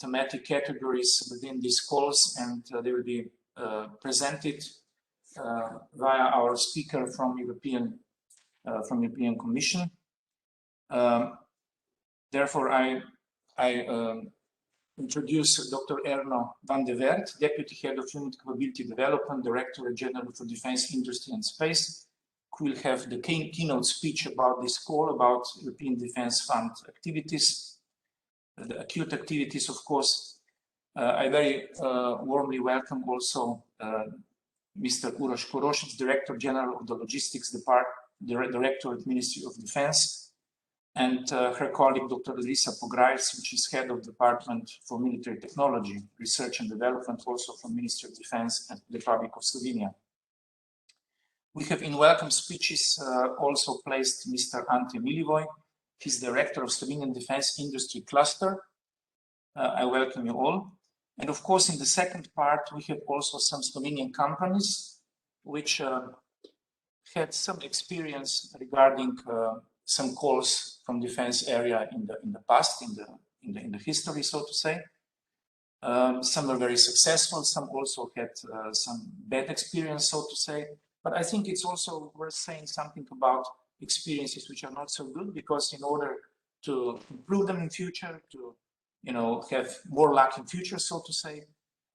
thematic categories within these calls, and they will be presented via our speaker from European Commission. Therefore, I introduce Dr. Erno van de Wert, Deputy Head of Unit Capability Development, Directorate General for Defense Industry and Space, who will have the keynote speech about this call, about European Defense Fund activities, the acute activities, of course. I very warmly welcome also Mr. Uroš Korošec, Director General of the Logistics Department, Directorate Ministry of Defense, and her colleague, Dr. Lisa Pograjec, which is Head of Department for Military Technology, Research and Development, also from Ministry of Defense and the Republic of Slovenia. We have in welcome speeches also placed Mr. Ante Milivoj. He's Director of Slovenian Defense Industry Cluster. I welcome you all. And of course, in the second part, we have also some Slovenian companies which had some experience regarding some calls from defense area in the past, in the history, so to say. Some were very successful, some also had some bad experience, so to say. But I think it's also worth saying something about experiences which are not so good, because in order to improve them in future, to have more luck in future, so to say.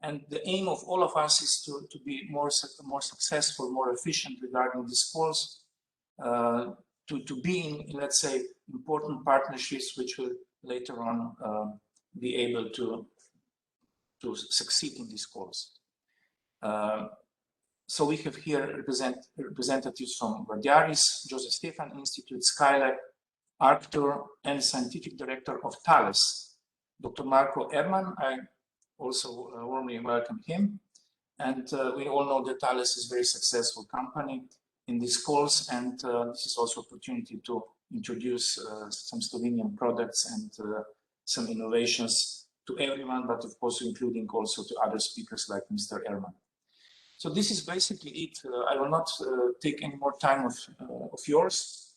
And the aim of all of us is to be more successful, more efficient regarding these calls, to be in, let's say, important partnerships which will later on be able to succeed in these calls. So we have here representatives from Vardaris, Joseph Stefan Institute, Skylab, Arctur, and Scientific Director of Thales, Dr. Marko Erman. I also warmly welcome him. And we all know that Thales is a very successful company in these calls, and this is also an opportunity to introduce some Slovenian products and some innovations to everyone, but of course including also to other speakers like Mr. Erman. So this is basically it. I will not take any more time of yours.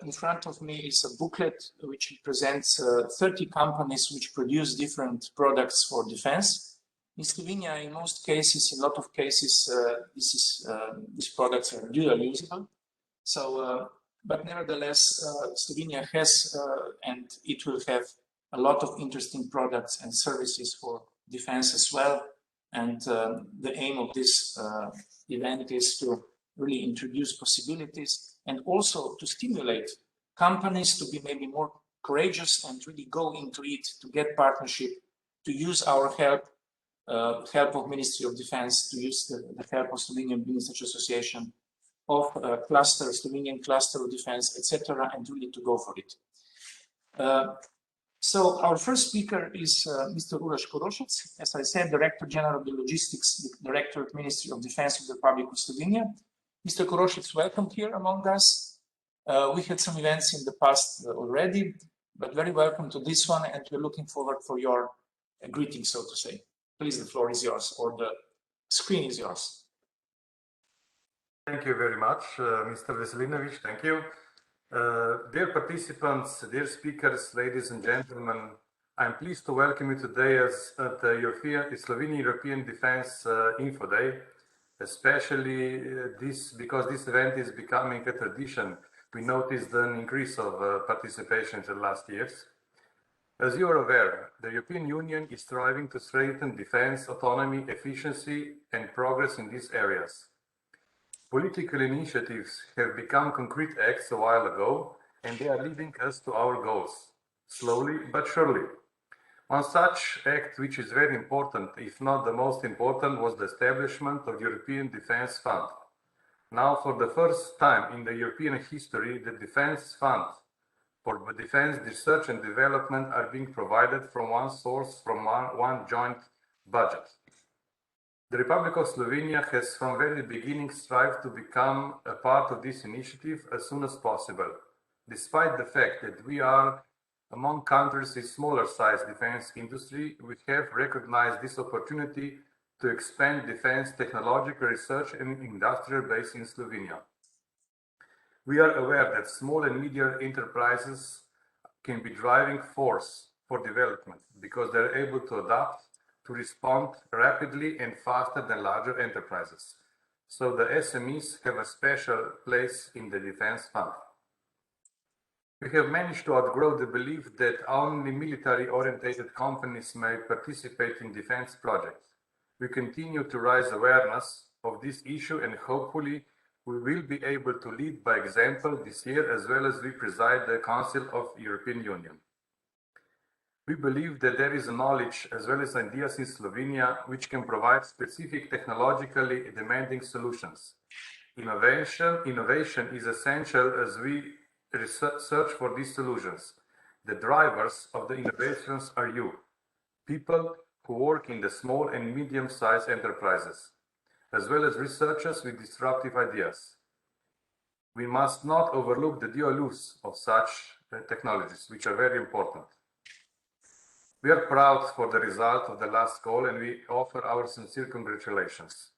In front of me is a booklet which presents 30 companies which produce different products for defense. In Slovenia, in most cases, in a lot of cases, these products are dual usable. So, but nevertheless, Slovenia has and it will have a lot of interesting products and services for defense as well. And the aim of this event is to really introduce possibilities and also to stimulate companies to be maybe more courageous and really go into it, to get partnership, to use our help of Ministry of Defense, to use the help of Slovenian Business Association, of cluster, Slovenian cluster of defense, etc., and really to go for it. So our first speaker is Mr. Uroš Korošec, as I said, Director General of the Logistics, Directorate Ministry of Defense of the Republic of Slovenia. Mr. Korošec, welcome here among us. We had some events in the past already, but very welcome to this one, and we're looking forward for your greeting, so to say. Please, the floor is yours, or the screen is yours. Thank you very much, Mr. Veselinovic. Thank you. Dear participants, dear speakers, ladies and gentlemen, I'm pleased to welcome you today at the Slovenian European Defense Info Day, especially because this event is becoming a tradition. We noticed an increase of participation in the last years. As you are aware, the European Union is striving to strengthen defense, autonomy, efficiency, and progress in these areas. Political initiatives have become concrete acts a while ago, and they are leading us to our goals, slowly but surely. One such act, which is very important, if not the most important, was the establishment of the European Defense Fund. Now, for the first time in the European history, the Defense Fund for defense research and development are being provided from one source, from one joint budget. The Republic of Slovenia has from very beginning strived to become a part of this initiative as soon as possible, despite the fact that we are among countries with smaller size defense industry. We have recognized this opportunity to expand defense technological research and industrial base in Slovenia. We are aware that small and medium enterprises can be driving force for development because they're able to adapt, to respond rapidly and faster than larger enterprises. So the SMEs have a special place in the defense fund. We have managed to outgrow the belief that only military-oriented companies may participate in defense projects. We continue to raise awareness of this issue, and hopefully we will be able to lead by example this year as well as we preside the Council of European Union. We believe that there is knowledge as well as ideas in Slovenia which can provide specific technologically demanding solutions. Innovation is essential as we search for these solutions. The drivers of the innovations are you, people who work in the small and medium-sized enterprises, as well as researchers with disruptive ideas. We must not overlook the dual use of such technologies, which are very important. We are proud for the result of the last call, and we offer our sincere congratulations.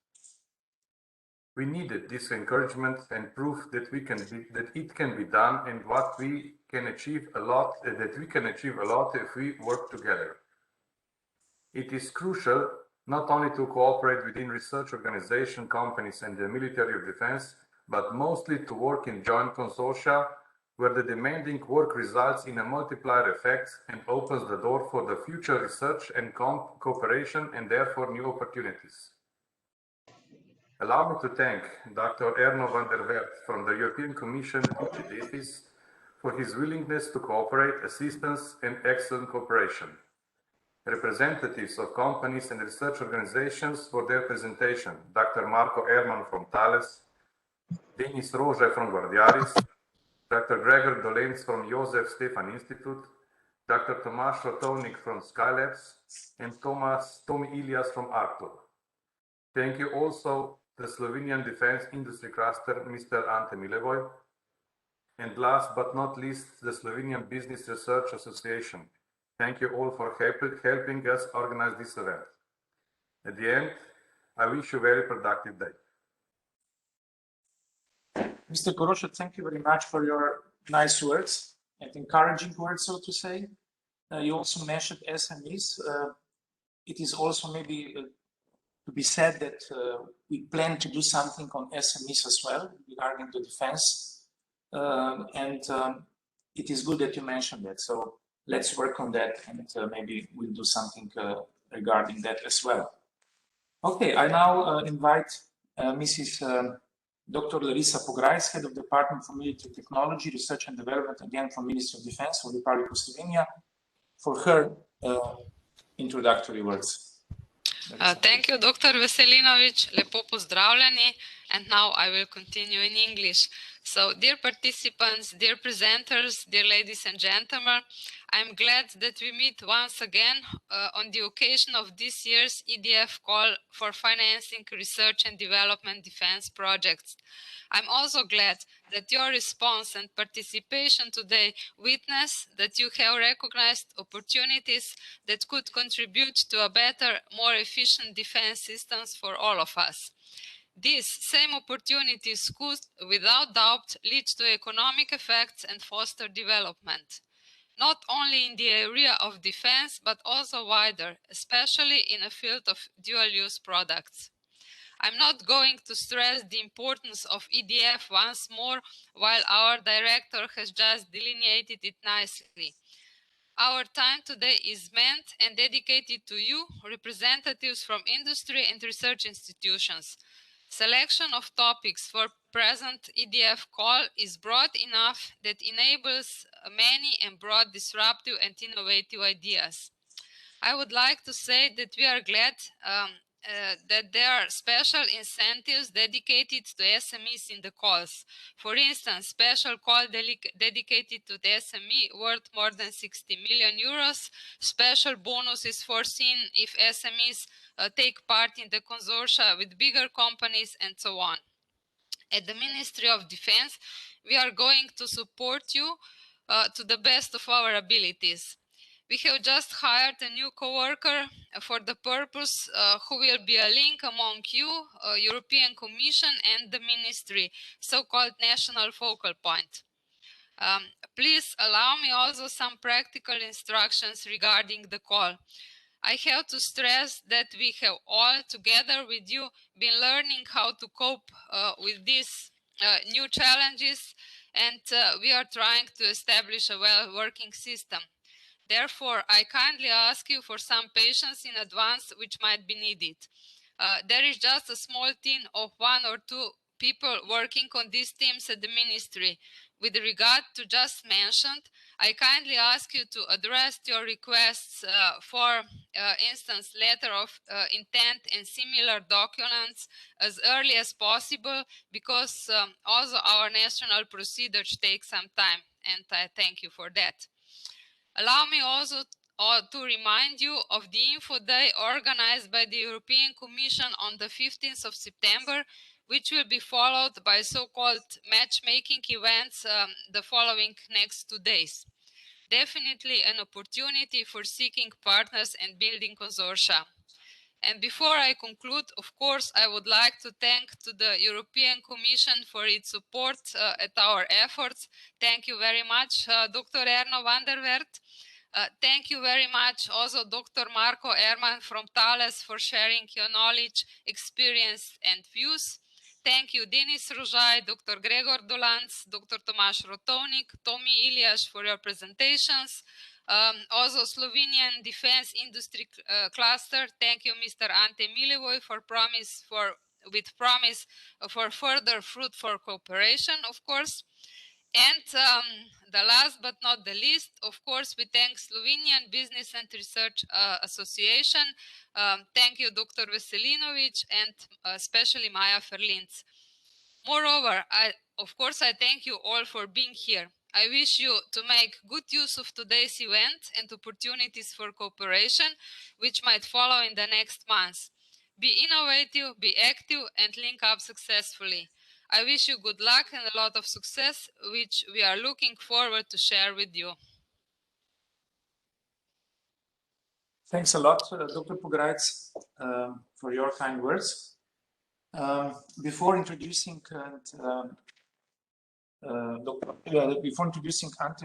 We needed this encouragement and proof that it can be done, and that we can achieve a lot if we work together. It is crucial not only to cooperate within research organization, companies, and the military of defense, but mostly to work in joint consortia where the demanding work results in a multiplier effect and opens the door for the future research and cooperation and therefore new opportunities. Allow me to thank Dr. Erno van der Wert from the European Commission EDIDP for his willingness to cooperate, assistance, and excellent cooperation. Representatives of companies and research organizations for their presentation, Dr. Marco Erman from Thales, Denis Rože from Guardiaris, Dr. Gregor Dolenc from Josef Stefan Institute, Dr. Tomasz Rotovnik from Skylabs, and Tomi Ilias from Arctur. Thank you also the Slovenian Defense Industry Cluster, Mr. Ante Milevoj, and last but not least, the Slovenian Business Research Association. Thank you all for helping us organize this event. At the end, I wish you a very productive day. Mr. Koroša, thank you very much for your nice words and encouraging words, so to say. You also mentioned SMEs. It is also maybe to be said that we plan to do something on SMEs as well regarding the defense. It is good that you mentioned that. So let's work on that, and maybe we'll do something regarding that as well. Okay, I now invite Mrs. Dr. Larisa Pograjs, Head of Department for Military Technology, Research and Development, again from Ministry of Defense for the Republic of Slovenia, for her introductory words. Thank you, Dr. Veselinović. Lepo pozdravljeni. And now I will continue in English. So, dear participants, dear presenters, dear ladies and gentlemen, I'm glad that we meet once again on the occasion of this year's EDF call for financing research and development defense projects. I'm also glad that your response and participation today witness that you have recognized opportunities that could contribute to a better, more efficient defense systems for all of us. These same opportunities could, without doubt, lead to economic effects and foster development, not only in the area of defense, but also wider, especially in a field of dual-use products. I'm not going to stress the importance of EDF once more, while our director has just delineated it nicely. Our time today is meant and dedicated to you, representatives from industry and research institutions. Selection of topics for present EDF call is broad enough that enables many and broad disruptive and innovative ideas. I would like to say that we are glad that there are special incentives dedicated to SMEs in the calls. For instance, special call dedicated to the SME worth more than 60 million euros. Special bonus is foreseen if SMEs take part in the consortia with bigger companies and so on. At the Ministry of Defense, we are going to support you to the best of our abilities. We have just hired a new co-worker for the purpose who will be a link among you, European Commission and the Ministry, so-called national focal point. Please allow me also some practical instructions regarding the call. I have to stress that we have all together with you been learning how to cope with these new challenges, and we are trying to establish a well-working system. Therefore, I kindly ask you for some patience in advance, which might be needed. There is just a small team of 1 or 2 people working on these teams at the ministry. With regard to just mentioned, I kindly ask you to address your requests for instance, letter of intent and similar documents as early as possible, because also our national procedures take some time, and I thank you for that. Allow me also to remind you of the Info Day organized by the European Commission on the 15th of September, which will be followed by so-called matchmaking events the following next 2 days. Definitely an opportunity for seeking partners and building consortia. And before I conclude, of course, I would like to thank to the European Commission for its support at our efforts. Thank you very much, Dr. Erno van der Wert. Thank you very much also Dr. Marco Erman from Thales for sharing your knowledge, experience and views. Thank you Denis Rujaj, Dr. Gregor Dolanc, Dr. Tomasz Rotovnik, Tomi Iljaš for your presentations. Also Slovenian Defense Industry Cluster, thank you Mr. Ante Milevoj for promise for further fruitful cooperation, of course. And the last but not the least, of course, we thank Slovenian Business and Research Association. Thank you, Dr. Veselinovic, and especially Maja Ferlinc. Moreover, of course, I thank you all for being here. I wish you to make good use of today's event and opportunities for cooperation, which might follow in the next months. Be innovative, be active, and link up successfully. I wish you good luck and a lot of success, which we are looking forward to share with you. Thanks a lot, Dr. Pograjc, for your kind words. Before introducing Ante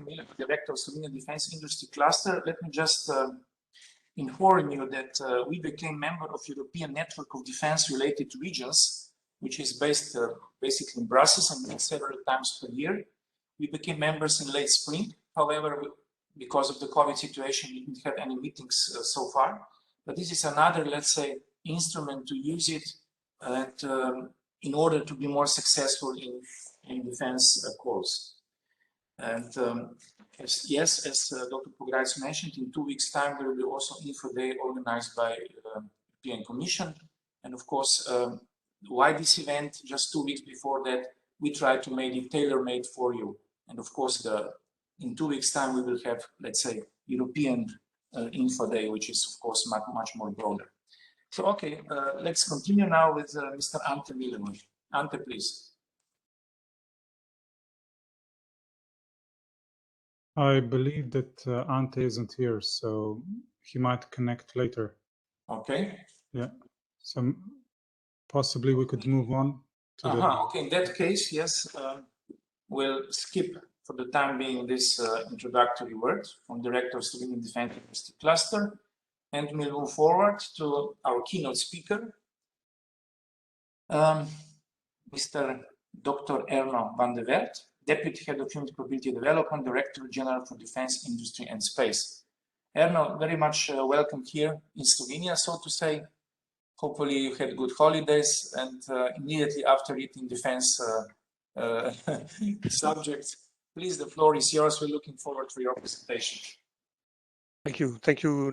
Milevoj, Director of Slovenian Defense Industry Cluster, let me just inform you that we became member of European Network of Defense-related regions, which is based basically in Brussels and meets several times per year. We became members in late spring. However, because of the COVID situation, we didn't have any meetings so far. But this is another, let's say, instrument to use it in order to be more successful in defense calls. And as Dr. Pograjc mentioned, in 2 weeks' time, there will be also Info Day organized by the European Commission. And of course, why this event? Just 2 weeks before that, we tried to make it tailor-made for you. And of course, in 2 weeks' time, we will have, let's say, European Info Day, which is, of course, much more broader. So, okay, let's continue now with Mr. Ante Milevoj. Ante, please. I believe that Ante isn't here, so he might connect later. Okay. Yeah. So possibly we could move on to Okay, in that case, yes, we'll skip for the time being this introductory word from Director of Slovenian Defense Industry Cluster, and we'll move forward to our keynote speaker, Mr. Dr. Erno van der Wert, Deputy Head of Unit Capability Development, Director General for Defense Industry and Space. Erno, very much welcome here in Slovenia, so to say. Hopefully you had good holidays, and immediately after eating defense subjects, please, the floor is yours. We're looking forward to your presentation. Thank you,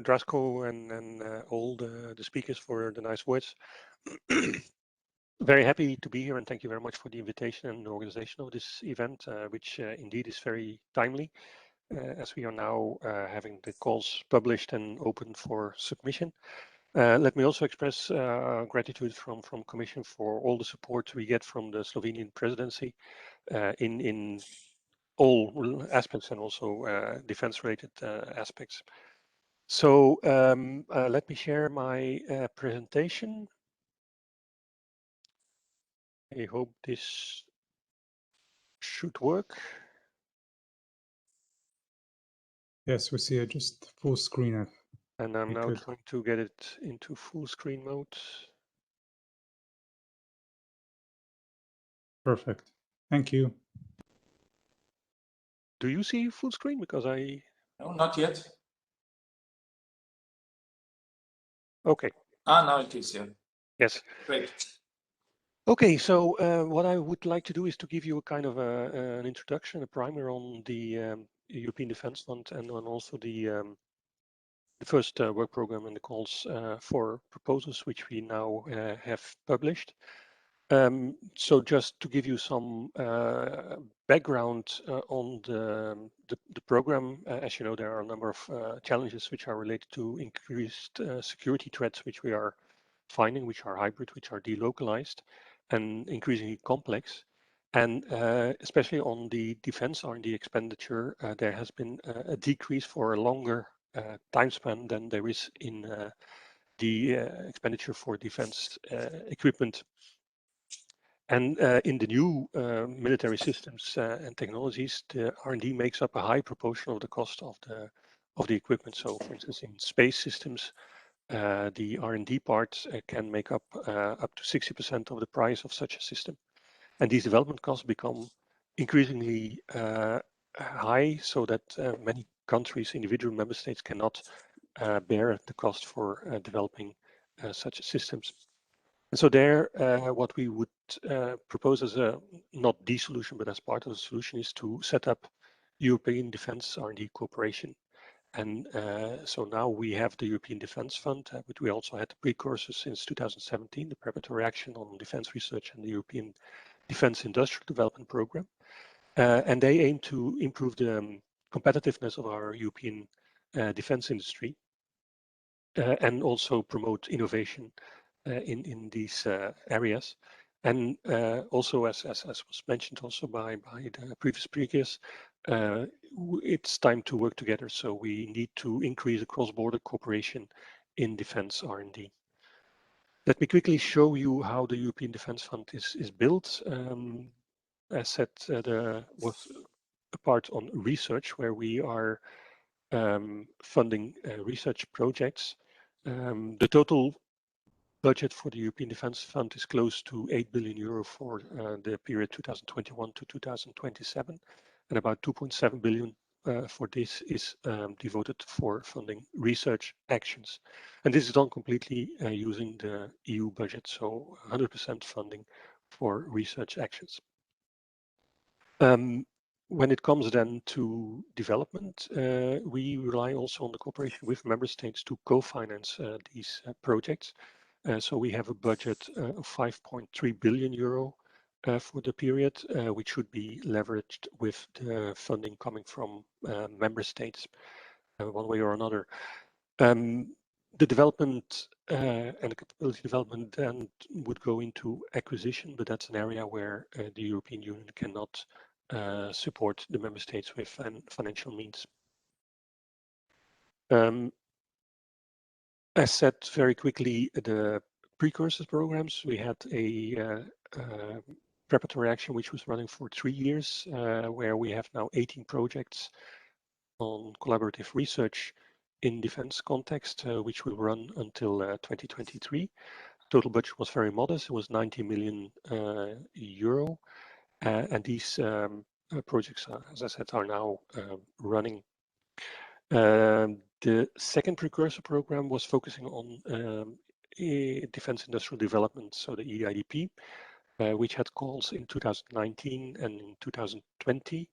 Drasko, and all the speakers for the nice words. Very happy to be here, and thank you very much for the invitation and the organization of this event, which indeed is very timely, as we are now having the calls published and open for submission. Let me also express gratitude from Commission for all the support we get from the Slovenian presidency in all aspects, and also defense-related aspects. So let me share my presentation. I hope this should work. Yes, we see it just full screen. And I'm now trying to get it into full screen mode. Perfect. Thank you. Do you see full screen? Because No, not yet. Okay. Now it is, yeah. Yes. Great. Okay, so what I would like to do is to give you a kind of an introduction, a primer on the European Defence Fund, and on also the first work program and the calls for proposals, which we now have published. So just to give you some background on the program, as you know, there are a number of challenges which are related to increased security threats, which we are finding, which are hybrid, which are delocalized, and increasingly complex. And especially on the defense R&D expenditure, there has been a decrease for a longer time span than there is in the expenditure for defense equipment. And in the new military systems and technologies, the R&D makes up a high proportion of the cost of the equipment. So, for instance, in space systems, the R&D part can make up to 60% of the price of such a system. And these development costs become increasingly high, so that many countries, individual member states, cannot bear the cost for developing such systems. And so there, what we would propose as not the solution, but as part of the solution, is to set up European Defence R&D cooperation. And so now we have the European Defence Fund, but we also had the precursors since 2017, the Preparatory Action on Defence Research and the European Defence Industrial Development Programme. And they aim to improve the competitiveness of our European defence industry and also promote innovation in these areas. And also, as was mentioned also by the previous speakers, it's time to work together. So we need to increase the cross-border cooperation in defense R&D. Let me quickly show you how the European Defence Fund is built. As said, there was a part on research where we are funding research projects. The total budget for the European Defence Fund is close to 8 billion euro for the period 2021 to 2027, and about 2.7 billion for this is devoted for funding research actions. And this is done completely using the EU budget, so 100% funding for research actions. When it comes then to development, we rely also on the cooperation with member states to co-finance these projects. So we have a budget of 5.3 billion euro for the period, which should be leveraged with the funding coming from member states one way or another. The development and the capability development then would go into acquisition, but that's an area where the European Union cannot support the member states with financial means. As said very quickly, the precursors programs, we had a preparatory action which was running for 3 years, where we have now 18 projects on collaborative research in defense context, which will run until 2023. Total budget was very modest. It was 90 million euro. And these projects, as I said, are now running. The second precursor program was focusing on defense industrial development, so the EDIDP, which had calls in 2019 and in 2020.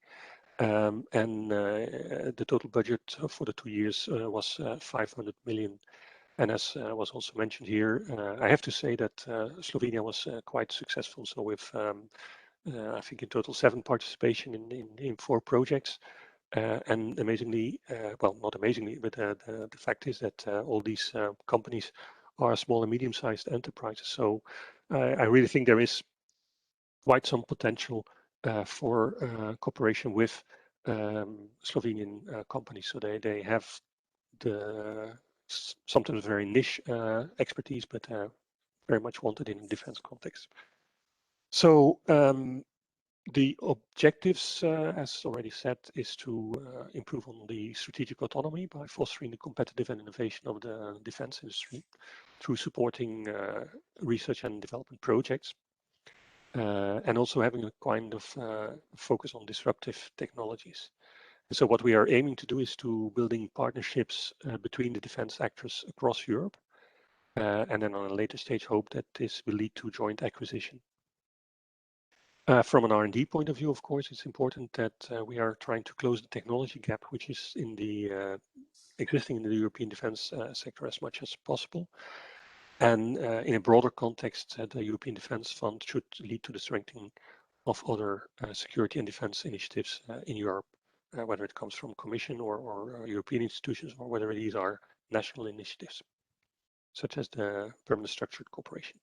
And the total budget for the 2 years was 500 million. And as was also mentioned here, I have to say that Slovenia was quite successful. So with, I think in total 7 participation in 4 projects. And amazingly, well, not amazingly, but the fact is that all these companies are small and medium-sized enterprises. So I really think there is quite some potential for cooperation with Slovenian companies. So they have the sometimes very niche expertise, but very much wanted in a defense context. So The objectives, as already said, is to improve on the strategic autonomy by fostering the competitive and innovation of the defense industry through supporting research and development projects, and also having a kind of focus on disruptive technologies. So what we are aiming to do is to building partnerships between the defense actors across Europe, and then on a later stage hope that this will lead to joint acquisition. From an R&D point of view, of course, it's important that we are trying to close the technology gap, which is in the existing in the European defense sector as much as possible. And in a broader context, the European Defence Fund should lead to the strengthening of other security and defense initiatives in Europe, whether it comes from Commission or European institutions, or whether these are national initiatives, such as the Permanent Structured Cooperation.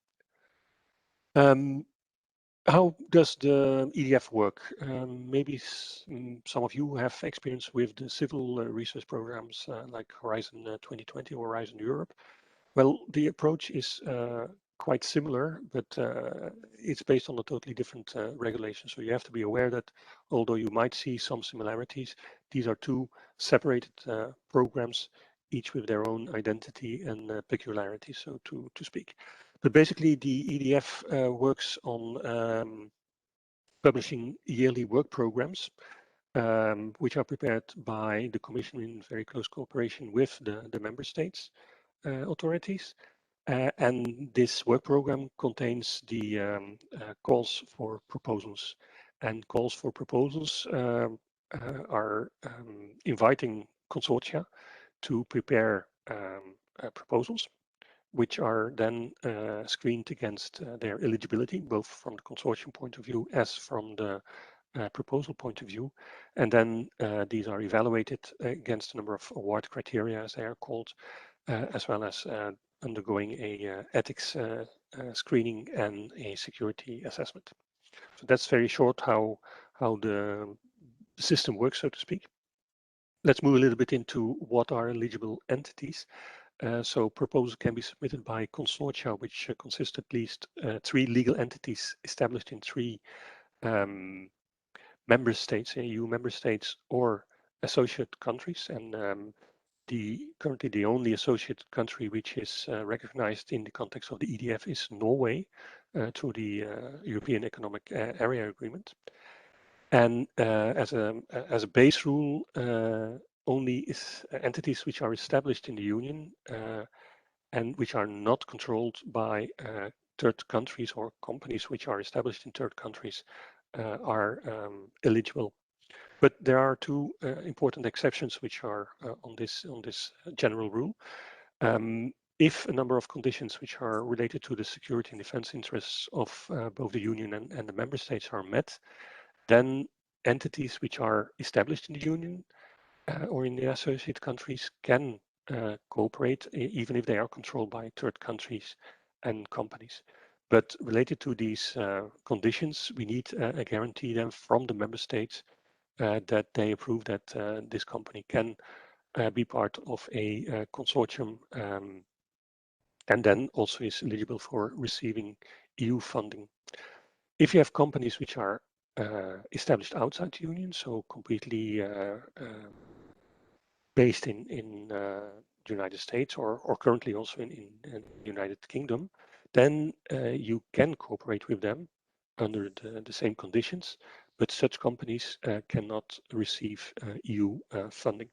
How does the EDF work? Maybe some of you have experience with the civil research programs like Horizon 2020 or Horizon Europe. Well, the approach is quite similar, but it's based on a totally different regulation. So you have to be aware that although you might see some similarities, these are two separated programs, each with their own identity and peculiarity, so to speak. But basically, the EDF works on publishing yearly work programs, which are prepared by the Commission in very close cooperation with the member states authorities. And this work program contains the calls for proposals. And calls for proposals are inviting consortia to prepare proposals, which are then screened against their eligibility, both from the consortium point of view as from the proposal point of view. And then these are evaluated against a number of award criteria, as they are called, as well as undergoing a ethics screening and a security assessment. So that's very short how the system works, so to speak. Let's move a little bit into what are eligible entities. So proposals can be submitted by consortia, which consist at least 3 legal entities established in 3 member states, EU member states, or associate countries. And currently the only associate country which is recognized in the context of the EDF is Norway through the European Economic Area Agreement. And as a base rule, only entities which are established in the Union and which are not controlled by third countries or companies which are established in third countries are eligible. But there are 2 important exceptions which are on this general rule. If a number of conditions which are related to the security and defense interests of both the Union and the member states are met, then entities which are established in the Union or in the associate countries can cooperate, even if they are controlled by third countries and companies. But related to these conditions, we need a guarantee then from the member states that they approve that this company can be part of a consortium and then also is eligible for receiving EU funding. If you have companies which are established outside the Union, so completely based in the United States or currently also in the United Kingdom, then you can cooperate with them under the same conditions, but such companies cannot receive EU funding.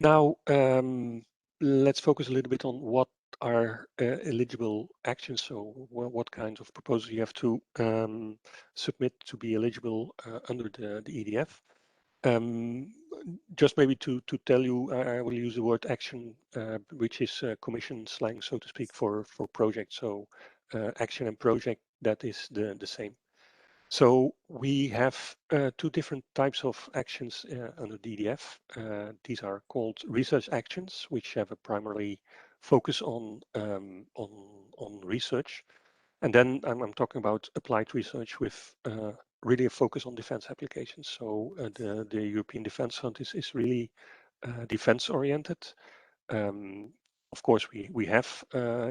Now, let's focus a little bit on what are eligible actions. So what kinds of proposals you have to submit to be eligible under the EDF. Just maybe to tell you, I will use the word action, which is Commission slang, so to speak, for project. So action and project, that is the same. So we have 2 different types of actions under DDF. These are called research actions, which have a primary focus on research. And then I'm talking about applied research with really a focus on defense applications. So the European Defence Fund is really defense oriented. Of course, we have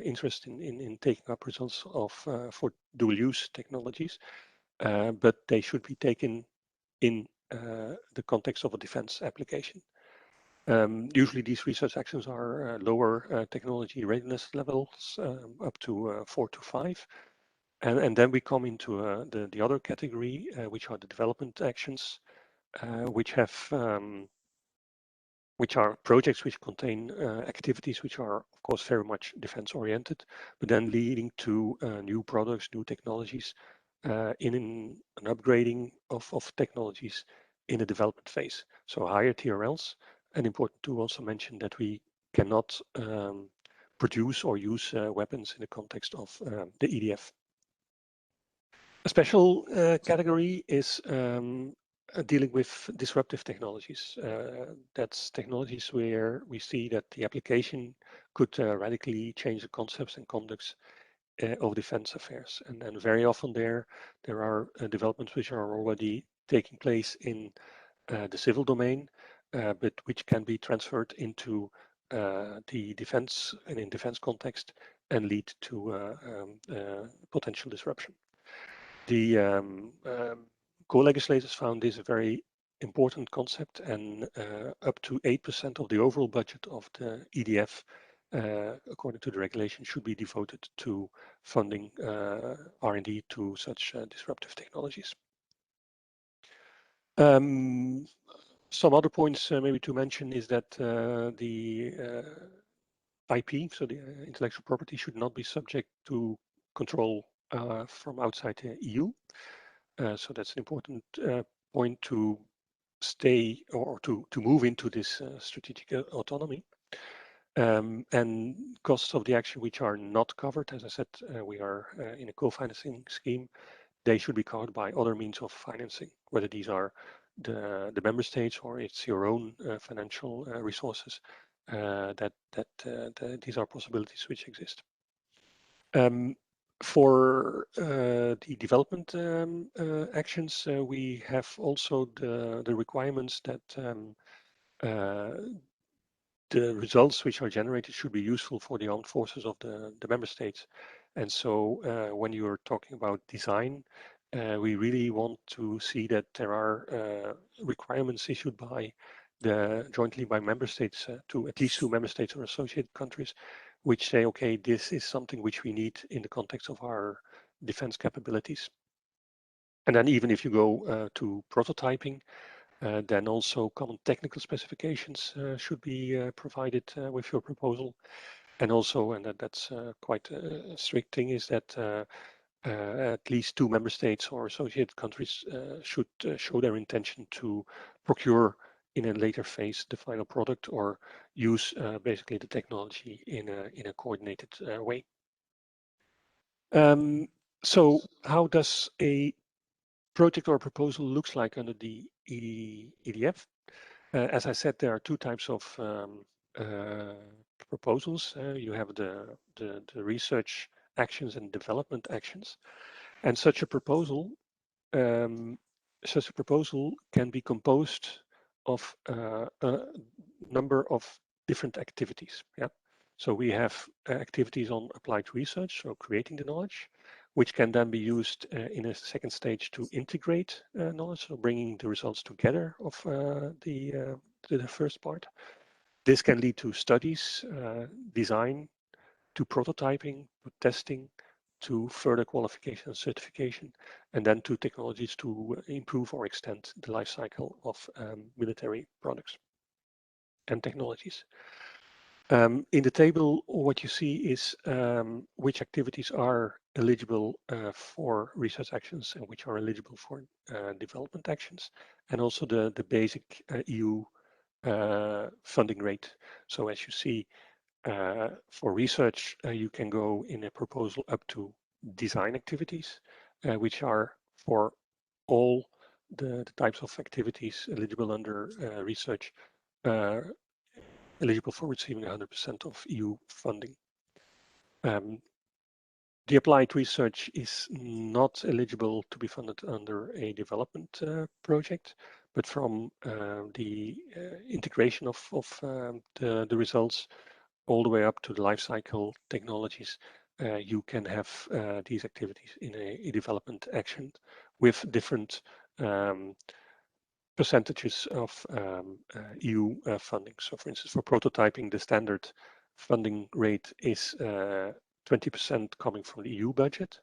interest in taking up results for dual use technologies. but they should be taken in the context of a defense application. Usually these research actions are lower technology readiness levels, up to 4 to 5. And then we come into the other category, which are the development actions, which are projects which contain activities which are, of course, very much defense oriented, but then leading to new products, new technologies, in an upgrading of technologies in the development phase. So higher TRLs, and important to also mention that we cannot produce or use weapons in the context of the EDF. A special category is dealing with disruptive technologies. That's technologies where we see that the application could radically change the concepts and conducts of defense affairs. And very often there are developments which are already taking place in the civil domain, but which can be transferred into the defense and in defense context and lead to potential disruption. The co-legislators found this a very important concept, and up to 8% of the overall budget of the EDF, according to the regulation, should be devoted to funding R&D to such disruptive technologies. Some other points maybe to mention is that the IP, so the intellectual property, should not be subject to control from outside the EU. So that's an important point to stay or to move into this strategic autonomy. And costs of the action which are not covered, as I said, we are in a co-financing scheme. They should be covered by other means of financing, whether these are the member states or it's your own financial resources. These are possibilities which exist. For the development actions, we have also the requirements that the results which are generated should be useful for the armed forces of the member states. And so when you're talking about design, we really want to see that there are requirements issued by jointly by member states to at least 2 member states or associated countries, which say, okay, this is something which we need in the context of our defense capabilities. And then even if you go to prototyping, then also common technical specifications should be provided with your proposal. And also, and that's quite a strict thing, is that at least 2 member states or associated countries should show their intention to procure in a later phase the final product or use basically the technology in a coordinated way. So how does a project or proposal looks like under the EDF? As I said, there are 2 types of proposals. You have the research actions and development actions, and such a proposal can be composed of a number of different activities. Yeah. So we have activities on applied research, so creating the knowledge, which can then be used in a second stage to integrate knowledge, so bringing the results together of the first part. This can lead to studies, design, to prototyping, to testing, to further qualification and certification, and then to technologies to improve or extend the life cycle of military products and technologies. In the table, what you see is which activities are eligible for research actions and which are eligible for development actions, and also the basic EU funding rate. So as you see, for research, you can go in a proposal up to design activities, which are for all the types of activities eligible under research, eligible for receiving 100% of EU funding. The applied research is not eligible to be funded under a development project, but from the integration of the results all the way up to the life cycle technologies, you can have these activities in a development action with different percentages of EU funding. So for instance, for prototyping, the standard funding rate is 20% coming from the EU budget,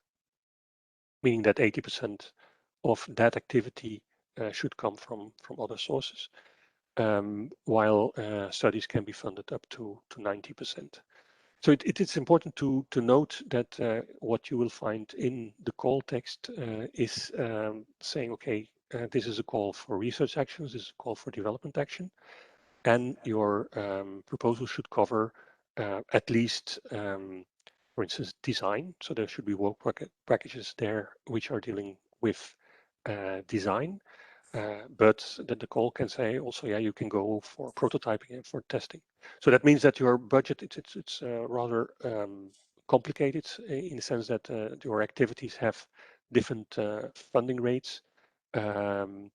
meaning that 80% of that activity should come from other sources, while studies can be funded up to 90%. So it is important to note that what you will find in the call text is saying, okay, this is a call for research actions, this is a call for development action, and your proposal should cover at least, for instance, design. So there should be work packages there which are dealing with design. But the call can say also, yeah, you can go for prototyping and for testing. So that means that your budget, it's rather complicated in the sense that your activities have different funding rates. And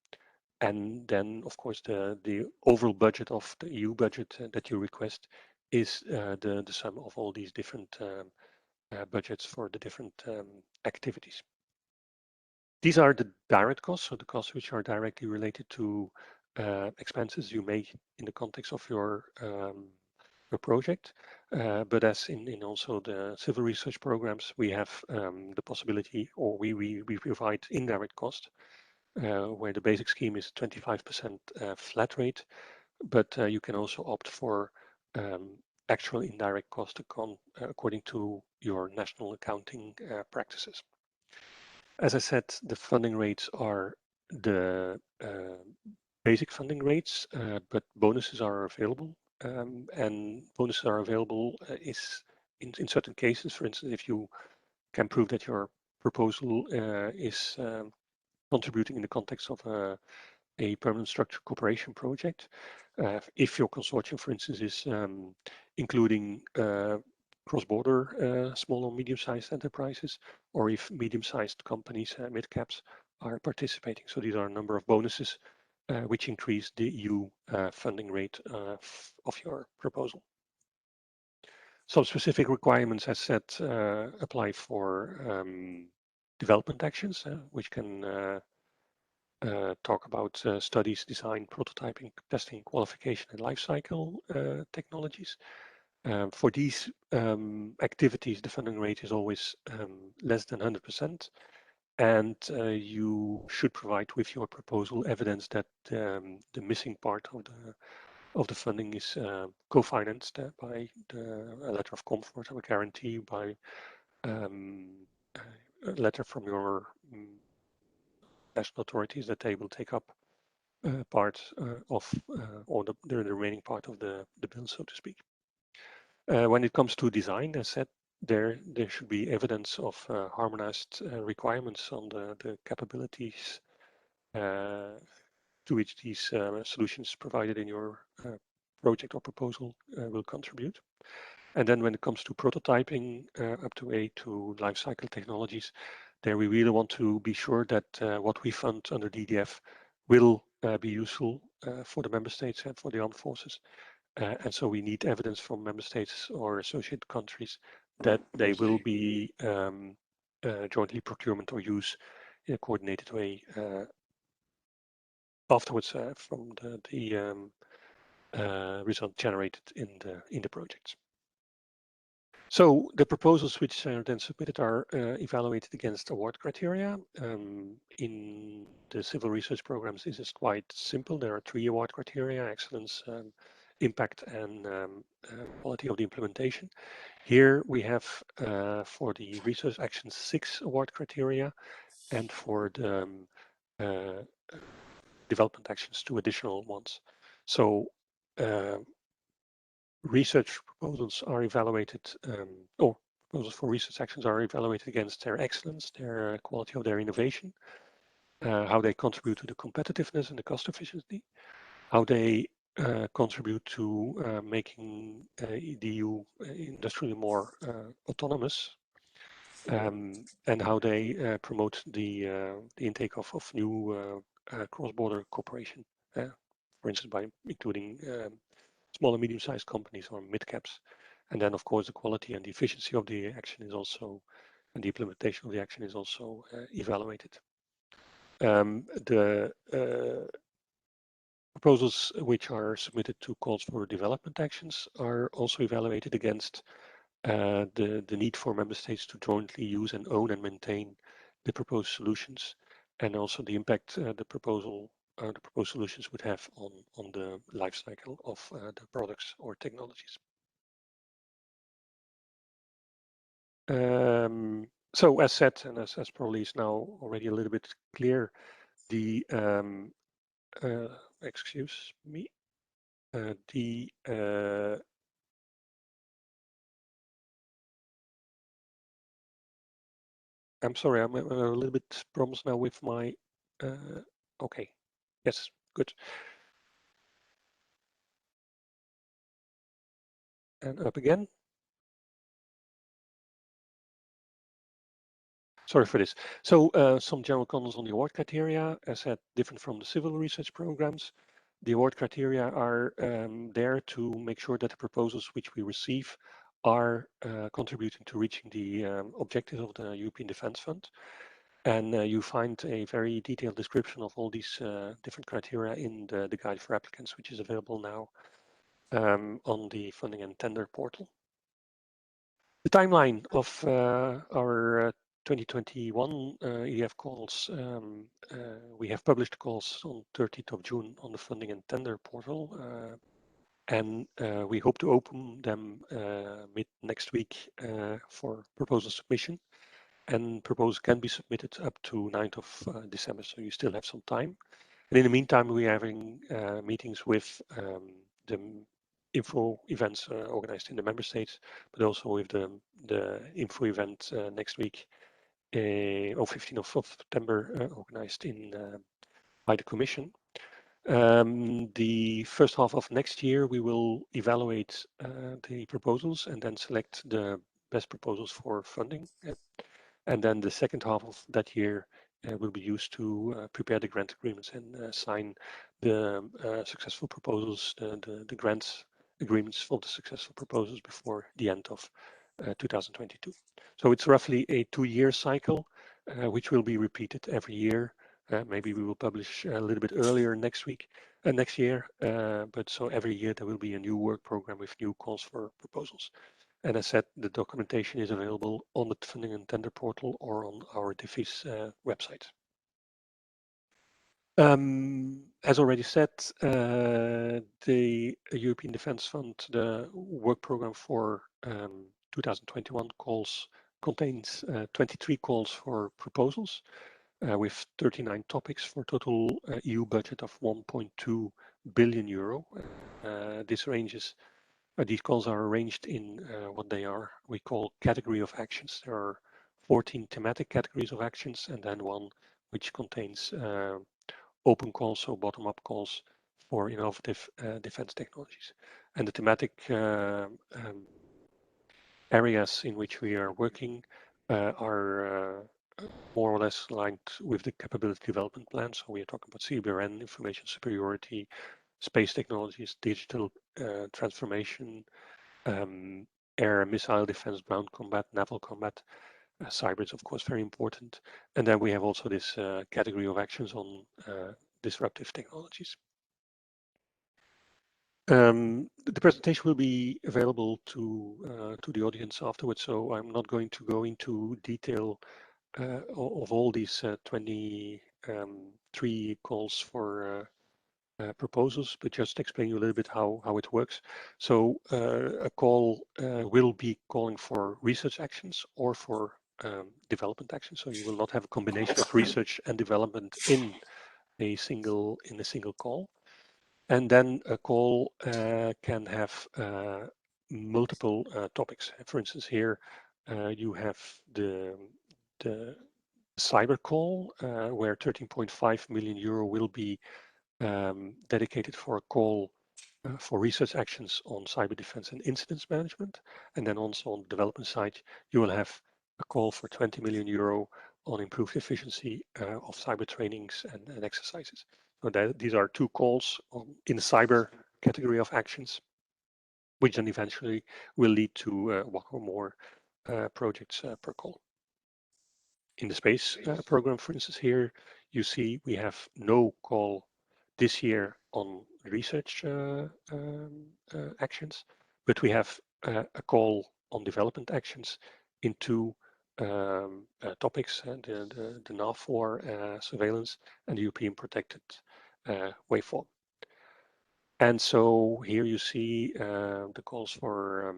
then, of course, the overall budget of the EU budget that you request is the sum of all these different budgets for the different activities. These are the direct costs, so the costs which are directly related to expenses you make in the context of your project. But as in also the civil research programs, we have the possibility, or we provide indirect cost, where the basic scheme is 25% flat rate, but you can also opt for actual indirect cost according to your national accounting practices. As I said, the funding rates are the basic funding rates, but bonuses are available. And bonuses are available is in certain cases. For instance, if you can prove that your proposal is contributing in the context of a permanent structured cooperation project. If your consortium, for instance, is including cross-border small or medium-sized enterprises, or if medium-sized companies, mid-caps, are participating. So these are a number of bonuses which increase the EU funding rate of your proposal. Some specific requirements, as said, apply for development actions, which can talk about studies, design, prototyping, testing, qualification, and life cycle technologies. For these activities, the funding rate is always less than 100%, and you should provide with your proposal evidence that the missing part of the funding is co-financed by a letter of comfort or a guarantee, by a letter from your national authorities that they will take up part of or the remaining part of the bill, so to speak. When it comes to design, as said, there should be evidence of harmonized requirements on the capabilities to which these solutions provided in your project or proposal will contribute. And then when it comes to prototyping up to to life cycle technologies, there we really want to be sure that what we fund under DDF will be useful for the member states and for the armed forces. And so we need evidence from member states or associated countries that they will be jointly procurement or use in a coordinated way afterwards from the result generated in the projects. So the proposals which are then submitted are evaluated against award criteria. In the civil research programs, this is quite simple. There are 3 award criteria: excellence, impact, and quality of the implementation. Here we have for the research actions 6 award criteria, and for the development actions 2 additional ones. So research proposals are evaluated, or proposals for research actions are evaluated against their excellence, their quality of their innovation, how they contribute to the competitiveness and the cost efficiency, how they contribute to making the EU industrially more autonomous, and how they promote the intake of new cross-border cooperation, for instance, by including small and medium-sized companies or mid-caps And then, of course, the quality and the efficiency of the action is also, and the implementation of the action is also evaluated. The proposals which are submitted to calls for development actions are also evaluated against the need for member states to jointly use and own and maintain the proposed solutions, and also the impact the proposed solutions would have on the life cycle of the products or technologies. So as said, and as probably is now already a little bit clear, the excuse me, I'm sorry, I'm a little bit problems now with my, okay, yes, good. And up again. Sorry for this. So some general comments on the award criteria, as said, different from the civil research programs. The award criteria are there to make sure that the proposals which we receive are contributing to reaching the objectives of the European Defence Fund. And you find a very detailed description of all these different criteria in the guide for applicants, which is available now on the funding and tender portal. The timeline of our 2021 EDF calls, we have published calls on 30th of June on the funding and tender portal, and we hope to open them mid next week for proposal submission. And proposals can be submitted up to 9th of December, so you still have some time. And in the meantime, we're having meetings with the info events organized in the member states, but also with the info event next week, on 15th of September, organized by the Commission. The first half of next year, we will evaluate the proposals and then select the best proposals for funding. And then the second half of that year will be used to prepare the grant agreements and sign the successful proposals, the grants agreements for the successful proposals before the end of 2022. So it's roughly a 2-year cycle, which will be repeated every year. Maybe we will publish a little bit earlier next year, but so every year there will be a new work program with new calls for proposals. And as said, the documentation is available on the funding and tender portal or on our DEFIS website. As already said, the European Defence Fund, the work program for 2021 contains 23 calls for proposals with 39 topics for total EU budget of 1.2 billion euro. These calls are arranged in what we call category of actions. There are 14 thematic categories of actions, and then one which contains open calls, so bottom-up calls for innovative defense technologies. And the thematic areas in which we are working are more or less aligned with the capability development plan. So we are talking about CBRN, information superiority, space technologies, digital transformation, air and missile defense, ground combat, naval combat. Cyber is, of course, very important. And then we have also this category of actions on disruptive technologies. The presentation will be available to the audience afterwards, so I'm not going to go into detail of all these 23 calls for proposals, but just explain you a little bit how it works. So a call will be calling for research actions or for development actions. So you will not have a combination of research and development in a single call. And then a call can have multiple topics. For instance, here you have the cyber call, where 13.5 million euro will be dedicated for a call for research actions on cyber defense and incidents management. And then also on the development side, you will have a call for 20 million euro on improved efficiency of cyber trainings and exercises. So these are 2 calls in the cyber category of actions. which then eventually will lead to one or more projects per call. In the space program, for instance, here you see we have no call this year on research actions, but we have a call on development actions in two topics, the NAV4 surveillance and the European protected waveform. And so here you see the calls for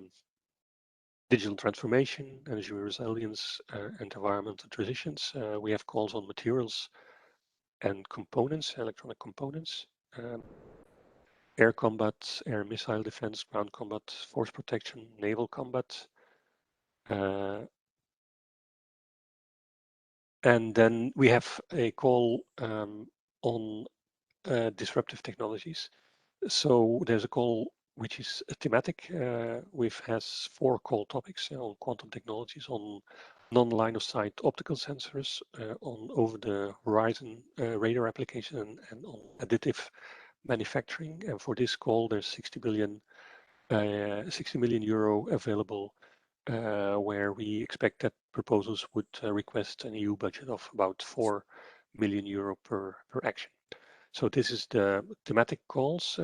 digital transformation, energy resilience, and environmental transitions. We have calls on materials and components, electronic components, air combat, air missile defense, ground combat, force protection, naval combat. And then we have a call on disruptive technologies. So there's a call which is thematic, which has 4 call topics on quantum technologies, on non-line of sight optical sensors, on over the horizon radar application, and on additive manufacturing. And for this call, there's 60 million euro available, where we expect that proposals would request an EU budget of about 4 million euro per action. So this is the thematic calls.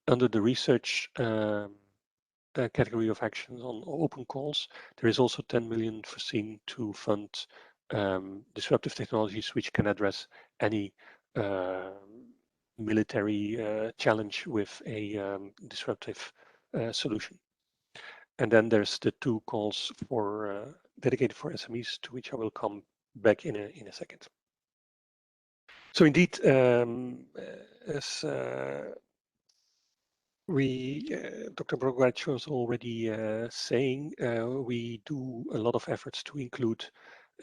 Under the research category of actions on open calls, there is also 10 million foreseen to fund disruptive technologies which can address any military challenge with a disruptive solution. And then there's the 2 calls for dedicated for SMEs, to which I will come back in a second. So indeed, as Dr. Brogwatch was already saying, we do a lot of efforts to include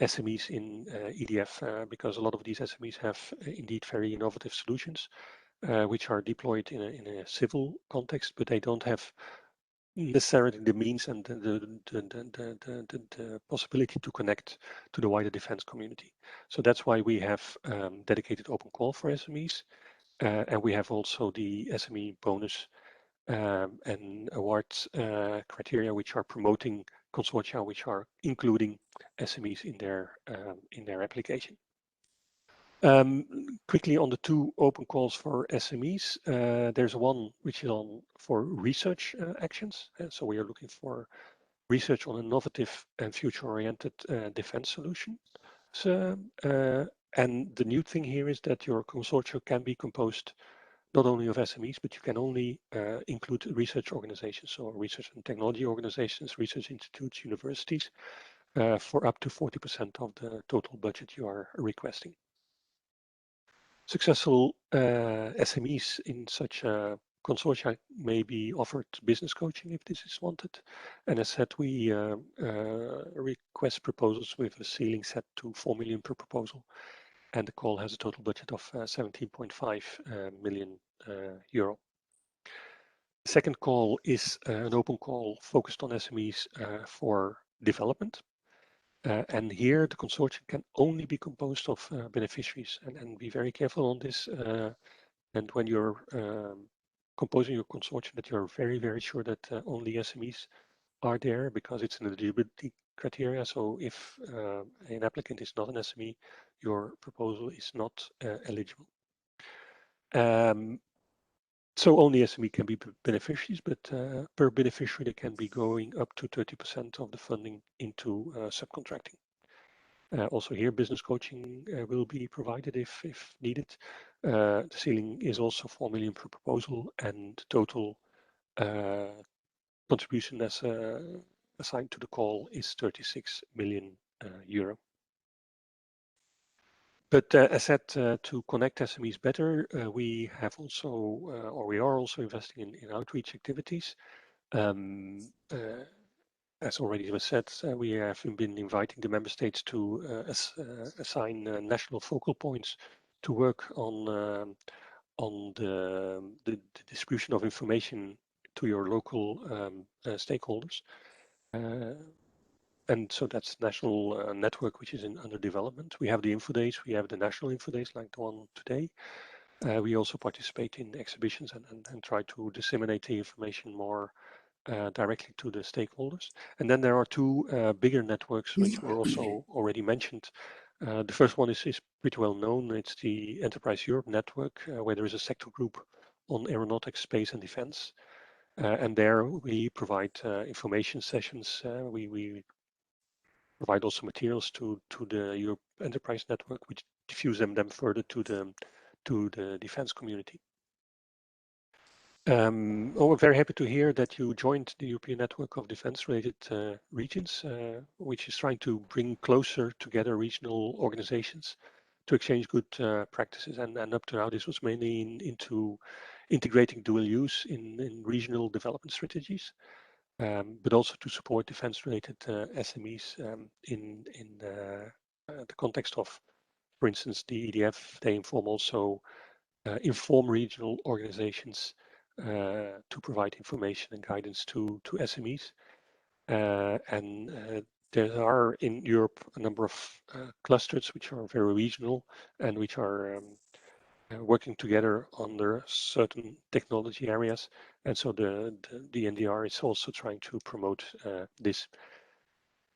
SMEs in EDF because a lot of these SMEs have indeed very innovative solutions, which are deployed in a civil context, but they don't have necessarily the means and the possibility to connect to the wider defense community. So that's why we have dedicated open call for SMEs, and we have also the SME bonus and awards criteria, which are promoting consortia, which are including SMEs in their application. Quickly on the 2 open calls for SMEs, there's one which is on for research actions. So we are looking for research on innovative and future-oriented defense solutions. And the new thing here is that your consortia can be composed not only of SMEs, but you can only include research organizations, so research and technology organizations, research institutes, universities, for up to 40% of the total budget you are requesting. Successful SMEs in such a consortia may be offered business coaching if this is wanted. And as said, we request proposals with a ceiling set to 4 million per proposal. And the call has a total budget of 17.5 million euro. The second call is an open call focused on SMEs for development. And here the consortium can only be composed of beneficiaries, and be very careful on this. And when you're composing your consortium, that you're very, very sure that only SMEs are there, because it's an eligibility criteria. So if an applicant is not an SME, your proposal is not eligible. So only SME can be beneficiaries, but per beneficiary, they can be going up to 30% of the funding into subcontracting. Also here, business coaching will be provided if needed. The ceiling is also 4 million per proposal, and total contribution as assigned to the call is 36 million euro. But as said, to connect SMEs better, we have also, or we are also investing in outreach activities. As already was said, we have been inviting the member states to assign national focal points to work on the distribution of information to your local stakeholders. And so that's national network, which is under development. We have the info days, we have the national info days like the one today. We also participate in exhibitions and try to disseminate the information more directly to the stakeholders. And then there are two bigger networks which were also already mentioned. The first one is pretty well known. It's the Enterprise Europe network, where there is a sector group on aeronautics, space and defense. And there we provide information sessions. We provide also materials to the Europe Enterprise Network, which diffuse them further to the defense community. We're very happy to hear that you joined the European Network of Defense-related regions, which is trying to bring closer together regional organizations to exchange good practices. And up to now, this was mainly into integrating dual use in regional development strategies, but also to support defense-related SMEs in the context of, for instance, the EDF. They inform regional organizations to provide information and guidance to SMEs. There are in Europe a number of clusters which are very regional and which are working together under certain technology areas. And so the ENDR is also trying to promote this.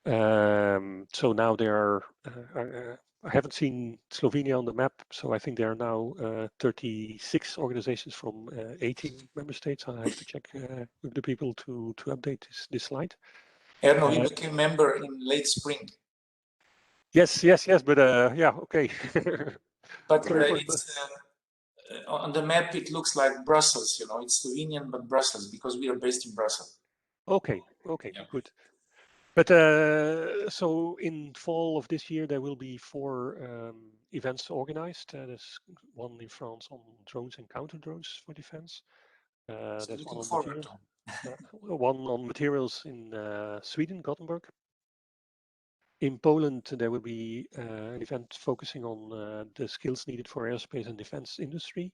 So now there are, I haven't seen Slovenia on the map, so I think there are now 36 organizations from 18 member states. I have to check with the people to update this slide. Erno, we became member in late spring. Yes, but yeah, okay. But it's, on the map, it looks like Brussels, you know, it's Slovenian, but Brussels, because we are based in Brussels. Okay, yeah. Good. But so in fall of this year, there will be 4 events organized. There's one in France on drones and counter drones for defense. There's one on materials. One on materials in Sweden, Gothenburg. In Poland, there will be an event focusing on the skills needed for aerospace and defense industry.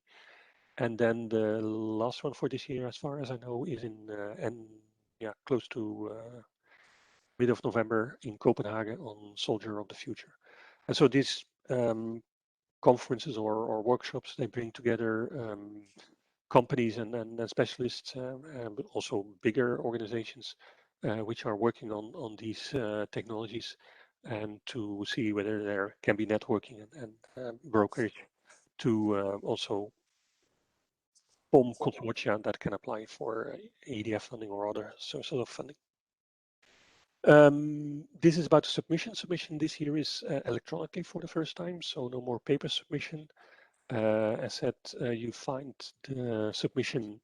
And then the last one for this year, as far as I know, is in close to mid of November in Copenhagen on Soldier of the Future. And so these conferences or workshops, they bring together companies and specialists, but also bigger organizations which are working on these technologies, and to see whether there can be networking and brokerage to also form consortia that can apply for EDF funding or other sources of funding. This is about submission. Submission this year is electronically for the first time, so no more paper submission. As said, you find the submission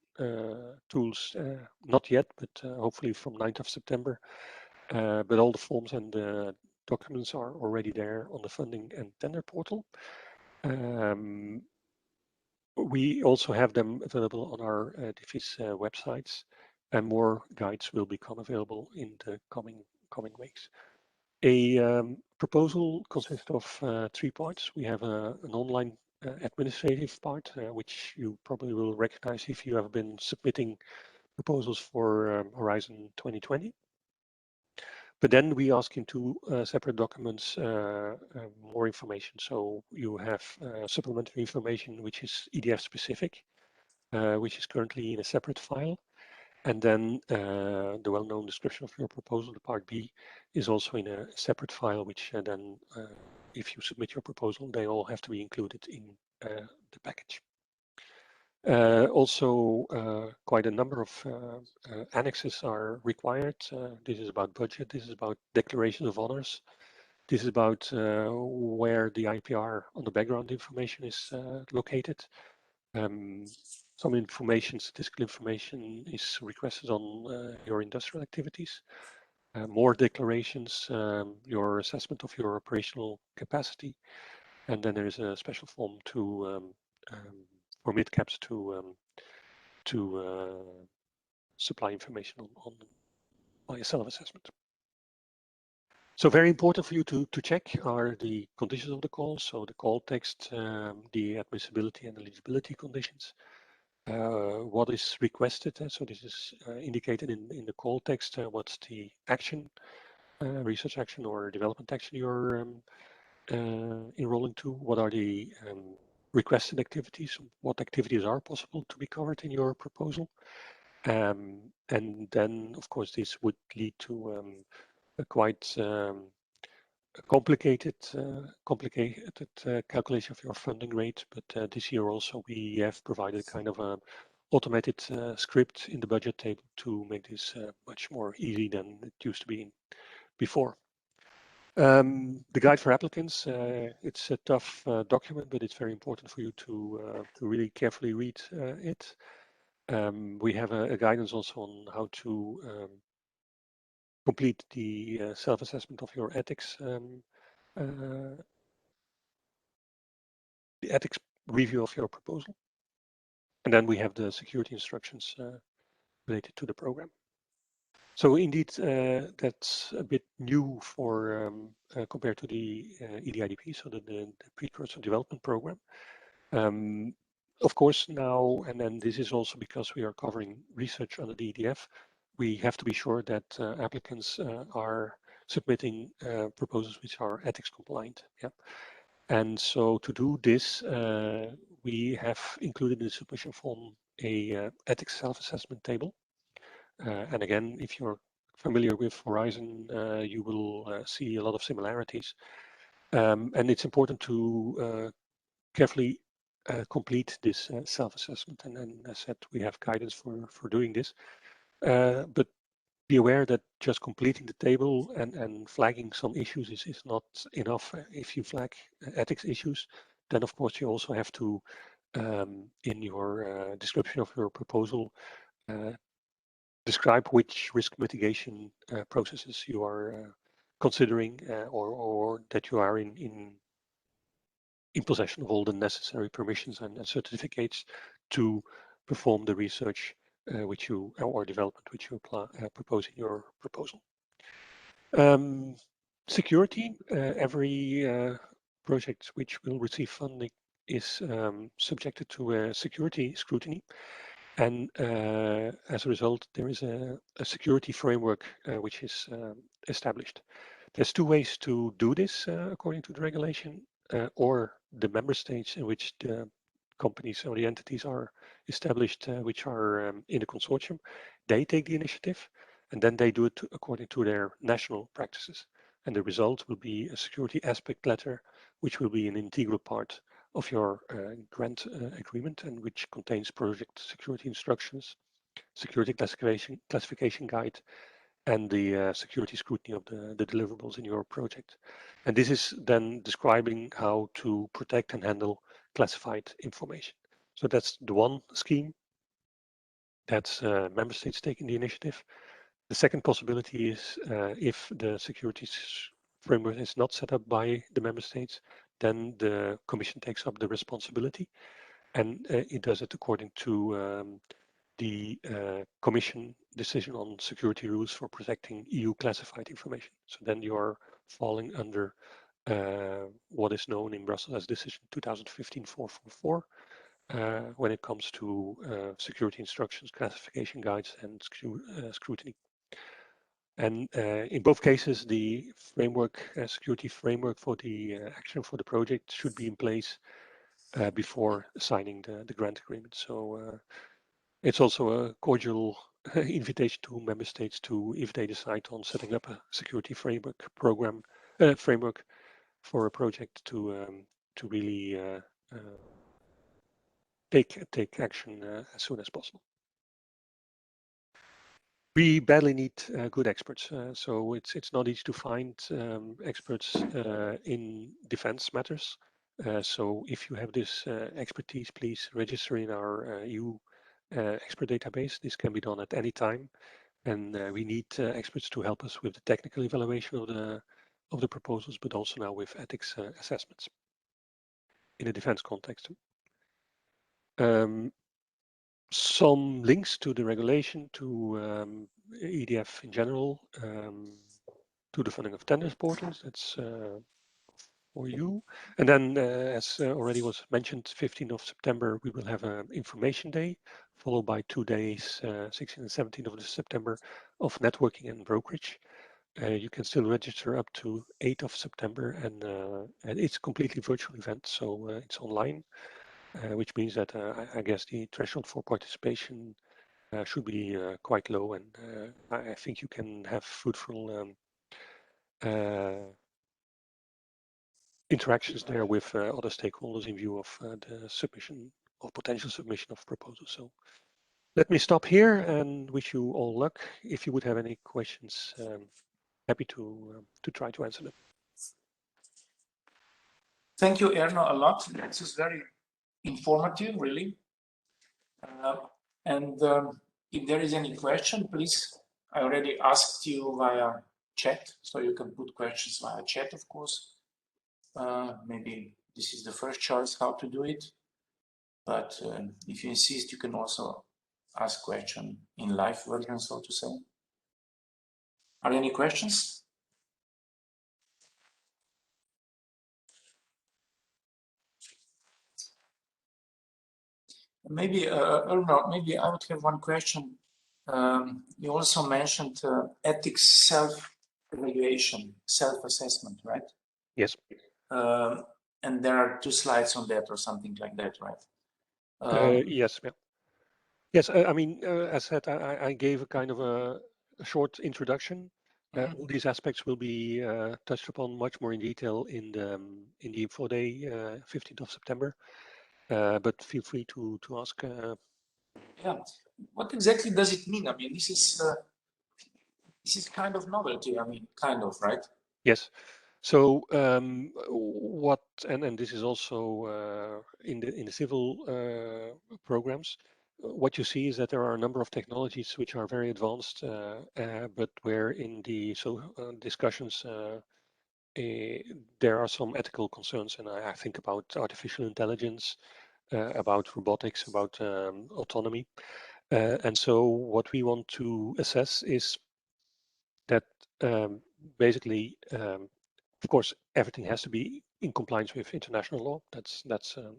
tools, not yet, but hopefully from 9th of September. But all the forms and the documents are already there on the funding and tender portal. We also have them available on our DFIS websites, and more guides will become available in the coming weeks. A proposal consists of 3 parts. We have an online administrative part, which you probably will recognize if you have been submitting proposals for Horizon 2020. But then we ask in 2 separate documents more information. So you have supplementary information, which is EDF specific, which is currently in a separate file. And then the well-known description of your proposal, the part B, is also in a separate file, which then, if you submit your proposal, they all have to be included in the package. Also, quite a number of annexes are required. This is about budget. This is about declaration of honors. This is about where the IPR on the background information is located. Some information, statistical information, is requested on your industrial activities. More declarations, your assessment of your operational capacity, and then there is a special form to for midcaps to supply information on your self-assessment. So very important for you to check are the conditions of the call. So the call text, the admissibility and eligibility conditions. What is requested, so this is indicated in the call text, what's the action, research action or development action you're enrolling to, what are the requested activities, what activities are possible to be covered in your proposal. And then, of course, this would lead to a quite complicated calculation of your funding rate. But this year also we have provided kind of a automated script in the budget table to make this much more easy than it used to be before. The guide for applicants, it's a tough document, but it's very important for you to really carefully read it. We have a guidance also on how to complete the self-assessment of your ethics, the ethics review of your proposal. And then we have the security instructions related to the program. So indeed, that's a bit new for compared to the EDIDP, so the precursor development program. Of course, now, and then this is also because we are covering research under the EDF, we have to be sure that applicants are submitting proposals which are ethics compliant. Yeah. And so to do this, we have included in the submission form a ethics self-assessment table. And again, if you're familiar with Horizon, you will see a lot of similarities. And it's important to carefully complete this self-assessment. And then, as I said, we have guidance for doing this. But be aware that just completing the table and flagging some issues is not enough. If you flag ethics issues, then of course you also have to, in your description of your proposal, describe which risk mitigation processes you are considering or that you are in possession of all the necessary permissions and certificates to perform the research which you or development which you propose in your proposal. Security, every project which will receive funding is subjected to a security scrutiny. And as a result, there is a security framework which is established. There's two ways to do this according to the regulation, or the member states in which the companies or the entities are established, which are in the consortium, they take the initiative and then they do it according to their national practices. And the result will be a security aspect letter, which will be an integral part of your grant agreement and which contains project security instructions, security classification guide, and the security scrutiny of the deliverables in your project. And this is then describing how to protect and handle classified information. So that's the one scheme. That's member states taking the initiative. The second possibility is if the security framework is not set up by the member states, then the Commission takes up the responsibility, and it does it according to the Commission decision on security rules for protecting EU classified information. So then you are falling under what is known in Brussels as Decision 2015-444 when it comes to security instructions, classification guides, and scrutiny. And in both cases, the framework, security framework for the action for the project should be in place before signing the grant agreement. So it's also a cordial invitation to member states to, if they decide on setting up a security framework framework for a project, to really take action as soon as possible. We badly need good experts, so it's not easy to find experts in defense matters. So if you have this expertise, please register in our EU expert database. This can be done at any time, and we need experts to help us with the technical evaluation of the proposals, but also now with ethics assessments in a defense context. Some links to the regulation, to EDF in general, to the funding of tenders portals. That's for you. And then, as already was mentioned, 15th of September, we will have an information day, followed by 2 days, 16th and 17th of September, of networking and brokerage. You can still register up to 8th of September, and it's a completely virtual event, so it's online. which means that I guess the threshold for participation should be quite low, and I think you can have fruitful interactions there with other stakeholders in view of the submission or potential submission of proposals. So let me stop here and wish you all luck. If you would have any questions, happy to try to answer them. Thank you, Erno, a lot. This is very informative, really. If there is any question, please, I already asked you via chat, so you can put questions via chat, of course. Maybe this is the first choice how to do it, but if you insist, you can also ask question in live version, so to say. Are there any questions? Maybe, Erno, maybe I would have one question. You also mentioned ethics self-evaluation, self-assessment, right? Yes. And there are 2 slides on that or something like that, right? Yes. Yeah. Yes. I mean, as said, I gave a kind of a short introduction. All these aspects will be touched upon much more in detail in the Info Day, 15th of September. But feel free to ask. Yeah. What exactly does it mean? I mean, this is kind of novelty. I mean, kind of, right? Yes. So what, and this is also in the civil programs. What you see is that there are a number of technologies which are very advanced, but where in the discussions there are some ethical concerns, and I think about artificial intelligence, about robotics, about autonomy, and so what we want to assess is that basically. Of course, everything has to be in compliance with international law. That's a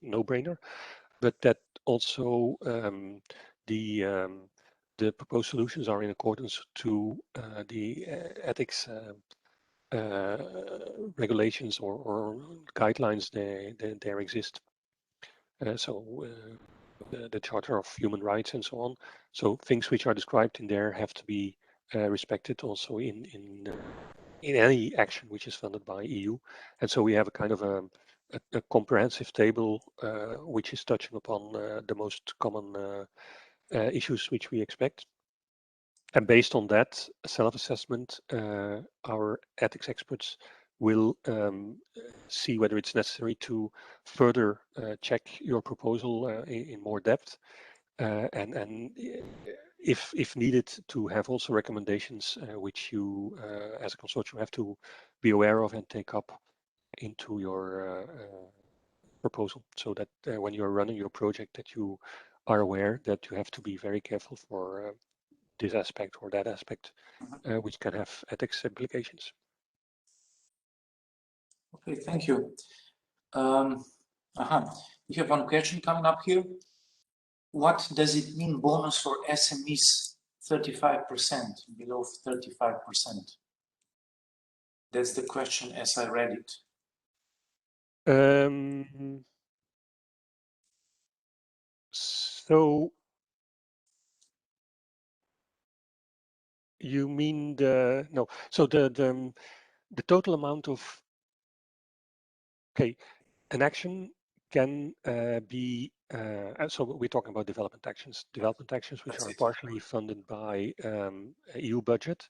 no-brainer. But that also the proposed solutions are in accordance to the ethics regulations or guidelines there exist. So the Charter of Human Rights and so on. So things which are described in there have to be respected also in any action which is funded by EU. And so we have a kind of a comprehensive table which is touching upon the most common issues which we expect. And based on that self-assessment, our ethics experts will see whether it's necessary to further check your proposal in more depth, and if needed, to have also recommendations which you as a consortium have to be aware of and take up into your proposal, so that when you're running your project, that you are aware that you have to be very careful for this aspect or that aspect, which can have ethics implications. Okay, thank you. We have one question coming up here. What does it mean bonus for SMEs 35%, below 35%? That's the question as I read it. So you mean no? So the total amount of, okay, an action can be, so we're talking about development actions which That's are it. partially funded by EU budget,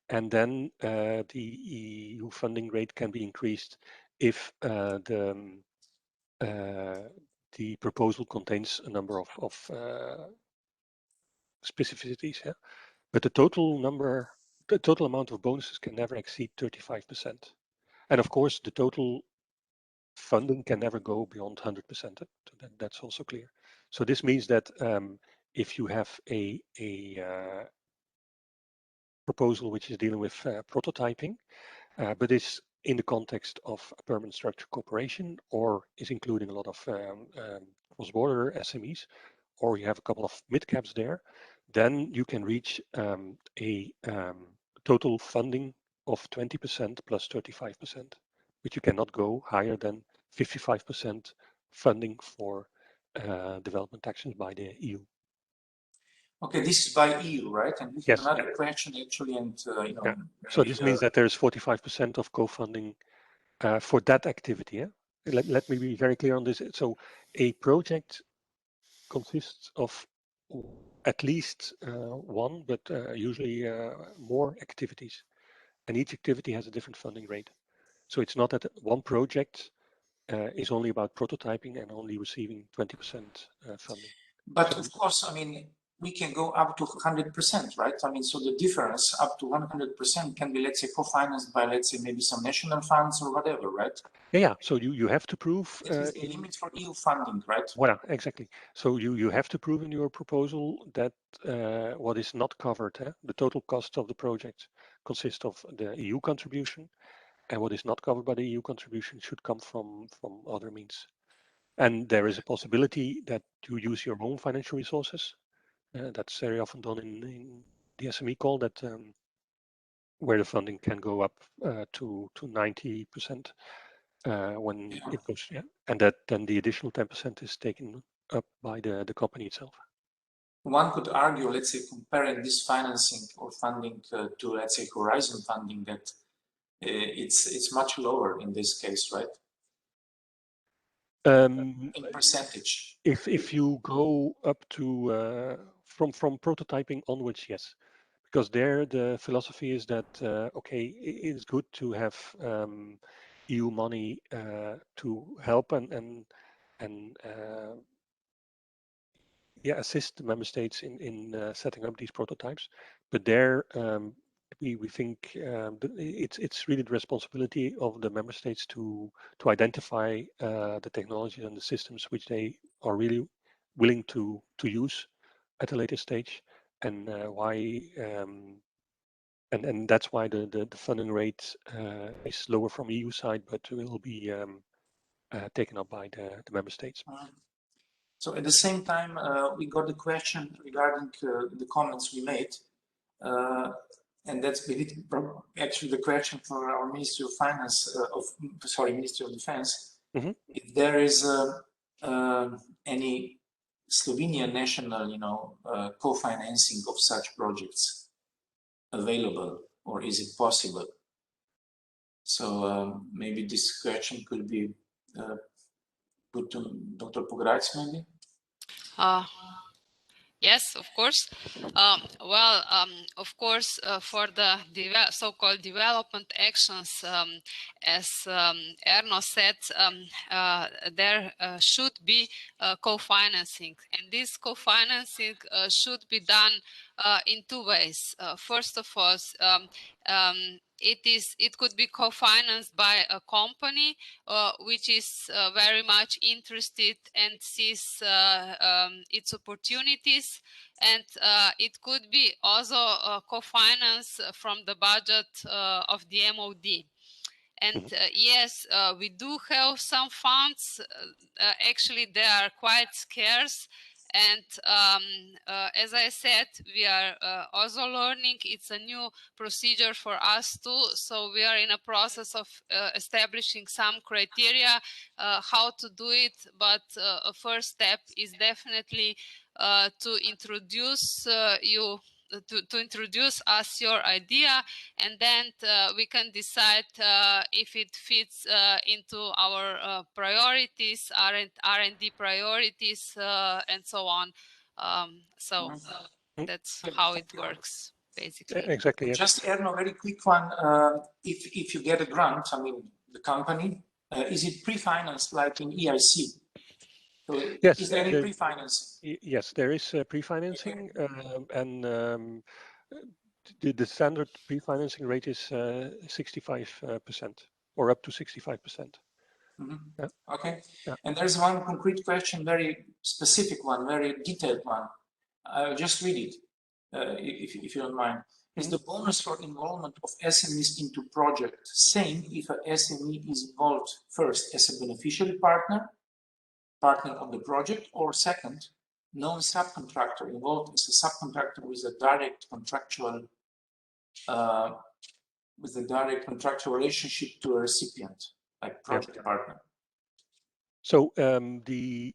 and then the EU funding rate can be increased if the proposal contains a number of specificities. Yeah? But the total amount of bonuses can never exceed 35%. And of course, the total funding can never go beyond 100%. That's also clear. So this means that if you have a proposal which is dealing with prototyping, but is in the context of a permanent structured cooperation, or is including a lot of cross-border SMEs, or you have a couple of mid-caps there, then you can reach a total funding of 20% plus 35%, but you cannot go higher than 55% funding for development actions by the EU. Okay, this is by EU, right? And we have Yes. another question actually, and you know. Yeah. So this means that there's 45% of co-funding for that activity. Yeah? Let me be very clear on this. So a project consists of at least one, but usually more activities, and each activity has a different funding rate. So it's not that one project is only about prototyping and only receiving 20% funding. But so, of course, I mean, we can go up to 100%, right? I mean, so the difference up to 100% can be, let's say, co-financed by, let's say, maybe some national funds or whatever, right? Yeah. So you have to prove. This is the limit for EU funding, right? Well, exactly. So you have to prove in your proposal that what is not covered, the total cost of the project consists of the EU contribution, and what is not covered by the EU contribution should come from other means. And there is a possibility that you use your own financial resources. That's very often done in the SME call, that where the funding can go up to 90% when it goes, and that then the additional 10% is taken up by the company itself. One could argue, let's say, comparing this financing or funding to, let's say, Horizon funding, that it's much lower in this case, right? In percentage. If you go up to from prototyping onwards, yes, because there the philosophy is that okay, it's good to have EU money to help and assist the member states in setting up these prototypes, but there we think it's really the responsibility of the member states to identify the technologies and the systems which they are really willing to use at a later stage, and why and that's why the funding rate is lower from EU side, but will be taken up by the member states. So at the same time, we got the question regarding the comments we made, and that's actually the question for our Ministry of Finance, Ministry of Defense. Mm-hmm. If there is any Slovenian national, co-financing of such projects available, or is it possible? So maybe this question could be put to Dr. Pograc, maybe? Yes, of course. Of course, for the so-called development actions, as Erno said, there should be co-financing, and this co-financing should be done in two ways. First of all, it could be co-financed by a company which is very much interested and sees its opportunities, and it could be also co-financed from the budget of the MOD. And yes, we do have some funds. Actually, they are quite scarce. And as I said, we are also learning. It's a new procedure for us too. So we are in a process of establishing some criteria how to do it. But a first step is definitely to introduce to introduce us your idea, and then we can decide if it fits into our priorities, R&D priorities, and so on. So that's how it works, basically. Exactly. Yes. Just Erno, very quick one. If you get a grant, I mean, the company, is it pre-financed like in EIC? So yes, is there any pre-financing? Yes, there is pre-financing, and the standard pre-financing rate is 65% or up to 65%. Mm-hmm. Yeah. Okay. Yeah. And there's one concrete question, very specific one, very detailed one. I'll just read it, if you don't mind. Is the bonus for involvement of SMEs into project same if a SME is involved first as a beneficiary partner of the project, or second, non-subcontractor involved as a subcontractor with a direct contractual relationship to a recipient, like project partner? So the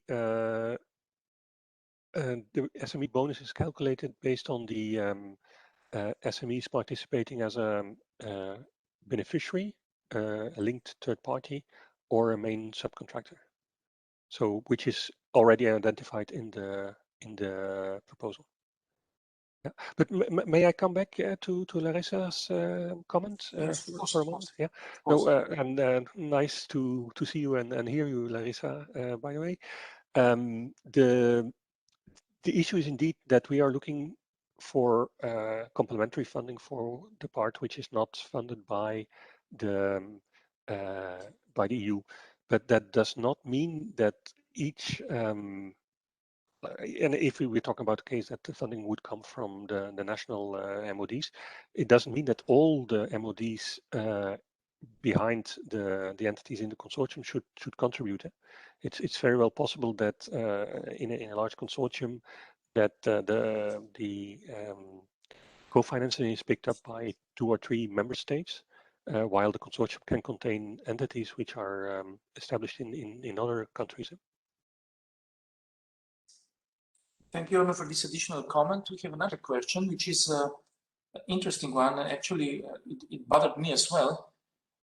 SME bonus is calculated based on the SMEs participating as a beneficiary, a linked third party, or a main subcontractor. So which is already identified in the proposal. Yeah. But may I come back to Larissa's comment Yes, for a moment? Yeah. No, and nice to see you and hear you, Larissa. By the way, the issue is indeed that we are looking for complementary funding for the part which is not funded by the EU, but that does not mean that each and if we were talking about the case that the funding would come from the national MODs, it doesn't mean that all the MODs behind the entities in the consortium should contribute. It's very well possible that in a large consortium that the co-financing is picked up by 2 or 3 member states, while the consortium can contain entities which are established in other countries. Thank you, Anna, for this additional comment. We have another question, which is an interesting one. Actually, it bothered me as well.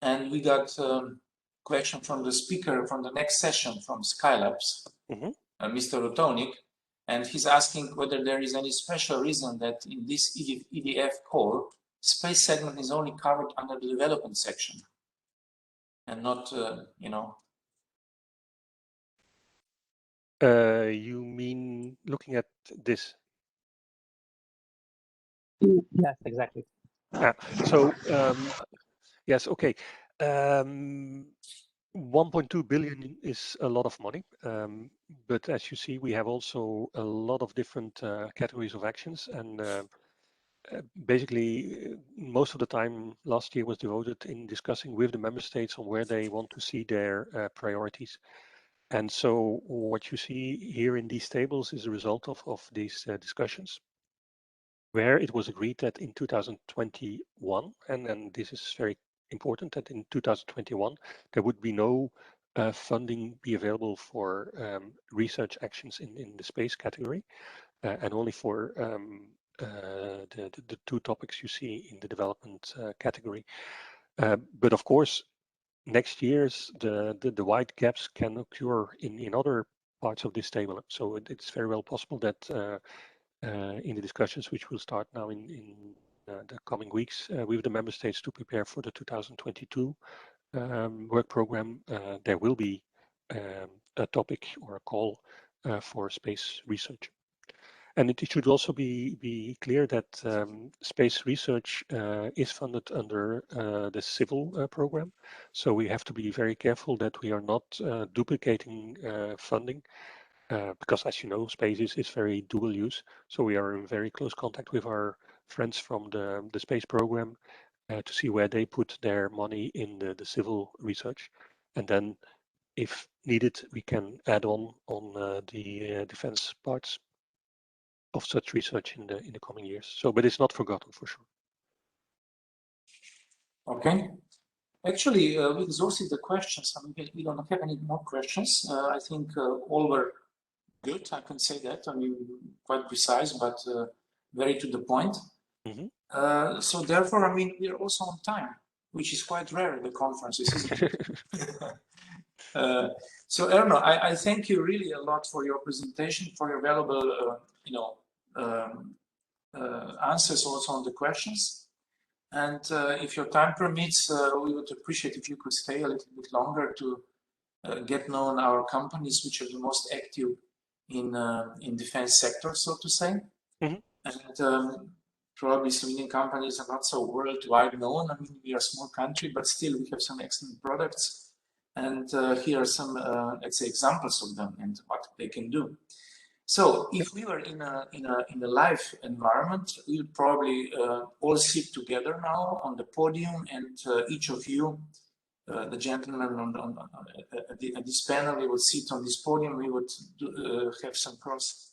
And we got a question from the speaker from the next session from Skylabs, Mr. Rotonic, and he's asking whether there is any special reason that in this EDF call, space segment is only covered under the development section and not, you know. You mean looking at this? Yes, exactly. So yes, okay. 1.2 billion is a lot of money, but as you see, we have also a lot of different categories of actions, and basically most of the time last year was devoted in discussing with the member states on where they want to see their priorities. And so what you see here in these tables is a result of these discussions, where it was agreed that in 2021, and this is very important, that in 2021 there would be no funding be available for research actions in the space category, and only for the 2 topics you see in the development category. But of course, next year's the wide gaps can occur in other parts of this table. So it's very well possible that in the discussions which will start now in the coming weeks with the member states to prepare for the 2022 work program, there will be a topic or a call for space research. And it should also be clear that space research is funded under the civil program. So we have to be very careful that we are not duplicating funding, because as you know, space is very dual use. So we are in very close contact with our friends from the space program to see where they put their money in the civil research. And then if needed, we can add on the defense parts of such research in the coming years. So, but it's not forgotten for sure. Okay. Actually, we exhausted the questions. I mean, we don't have any more questions. I think all were good. I can say that. I mean, quite precise, but very to the point. So therefore, I mean, we're also on time, which is quite rare at the conferences, isn't it? So Erno, I thank you really a lot for your presentation, for your valuable, you know, answers also on the questions. And if your time permits, we would appreciate if you could stay a little bit longer to get known our companies, which are the most active in defense sector, so to say. And probably Slovenian companies are not so worldwide known. I mean, we are a small country, but still we have some excellent products. And here are some, let's say, examples of them and what they can do. So if we were in a live environment, we'll probably all sit together now on the podium, and each of you, the gentlemen at this panel, we would sit on this podium. We would have some cross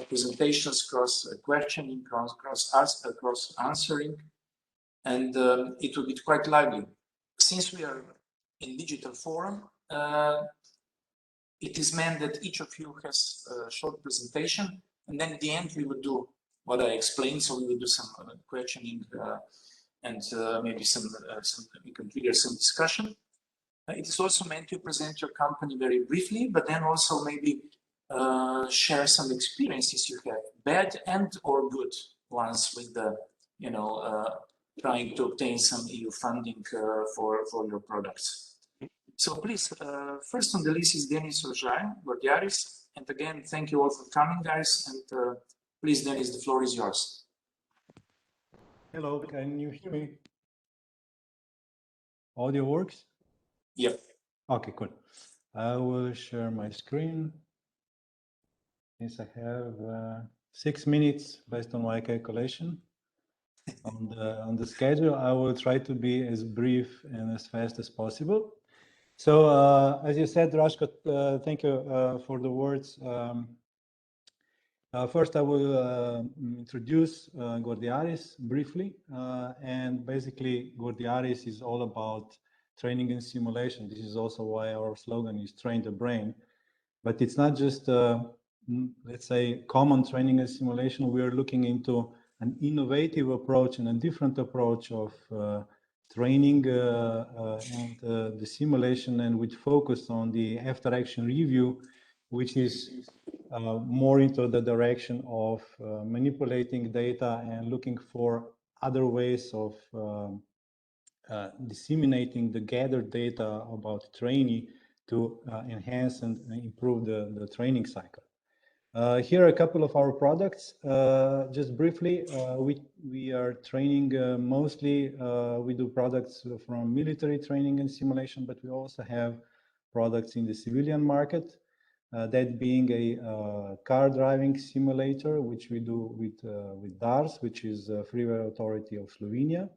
presentations, cross questioning, cross answering, and it will be quite lively. Since we are in digital forum, it is meant that each of you has a short presentation, and then at the end we will do what I explained. So we will do some questioning and maybe we can trigger some discussion. It is also meant to present your company very briefly, but then also maybe share some experiences you have, bad and or good ones, with the trying to obtain some EU funding for your products. So please, first on the list is Denis Gordiaris, and again, thank you all for coming, guys. And please, Denis, the floor is yours. Hello, can you hear me? Audio works? Yep. Okay, cool. I will share my screen. Since I have 6 minutes based on my calculation on the schedule, I will try to be as brief and as fast as possible. So as you said, Rashko, thank you for the words. First, I will introduce Gordiaris briefly. And basically, Gordiaris is all about training and simulation. This is also why our slogan is train the brain. But it's not just, let's say, common training and simulation. We are looking into an innovative approach and a different approach of training and the simulation, and with focus on the after action review, which is more into the direction of manipulating data and looking for other ways of disseminating the gathered data about trainee to enhance and improve the training cycle. Here are a couple of our products. Just briefly, we are training mostly, we do products from military training and simulation, but we also have products in the civilian market. That being a car driving simulator, which we do with DARS, which is Freeway Authority of Slovenia.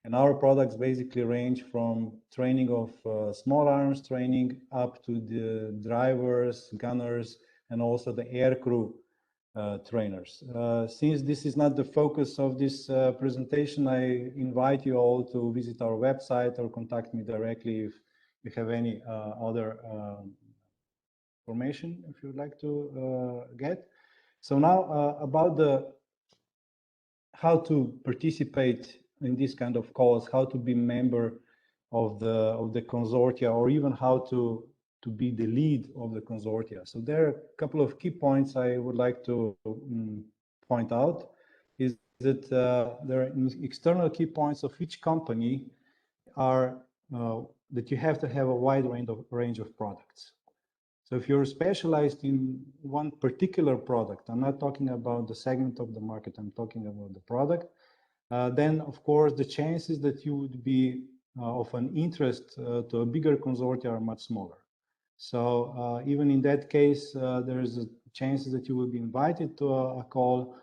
And our products basically range from training of small arms training up to the drivers, gunners, and also the air crew trainers. Since this is not the focus of this presentation, I invite you all to visit our website or contact me directly if you have any other information if you'd like to get. So now about how to participate in this kind of calls, how to be member of the consortia, or even how to be the lead of the consortia. So there are a couple of key points I would like to point out. Is that there are external key points of each company are that you have to have a wide range of products. So if you're specialized in one particular product, I'm not talking about the segment of the market, I'm talking about the product, then of course the chances that you would be of an interest to a bigger consortia are much smaller. So even in that case, there's a chances that you will be invited to a call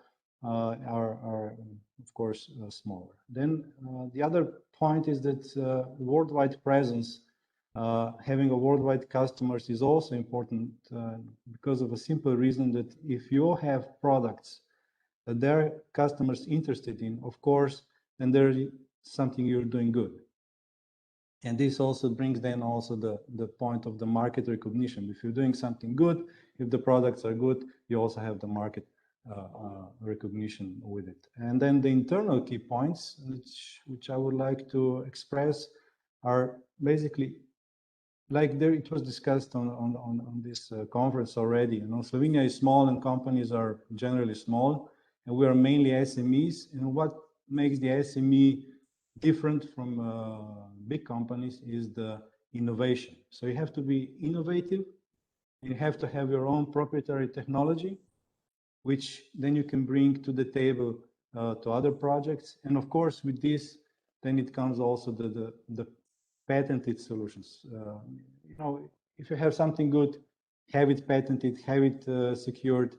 are of course smaller. Then the other point is that worldwide presence, having a worldwide customers is also important because of a simple reason that if you have products that their customers interested in, of course, then there is something you're doing good. And this also brings then also the point of the market recognition. If you're doing something good, if the products are good, you also have the market recognition with it. And then the internal key points, which I would like to express, are basically like there it was discussed on this conference already. You know, Slovenia is small and companies are generally small, and we are mainly SMEs. And what makes the SME different from big companies is the innovation. So you have to be innovative. You have to have your own proprietary technology, which then you can bring to the table to other projects. And of course, with this, then it comes also the patented solutions. You know, if you have something good, have it patented, have it secured,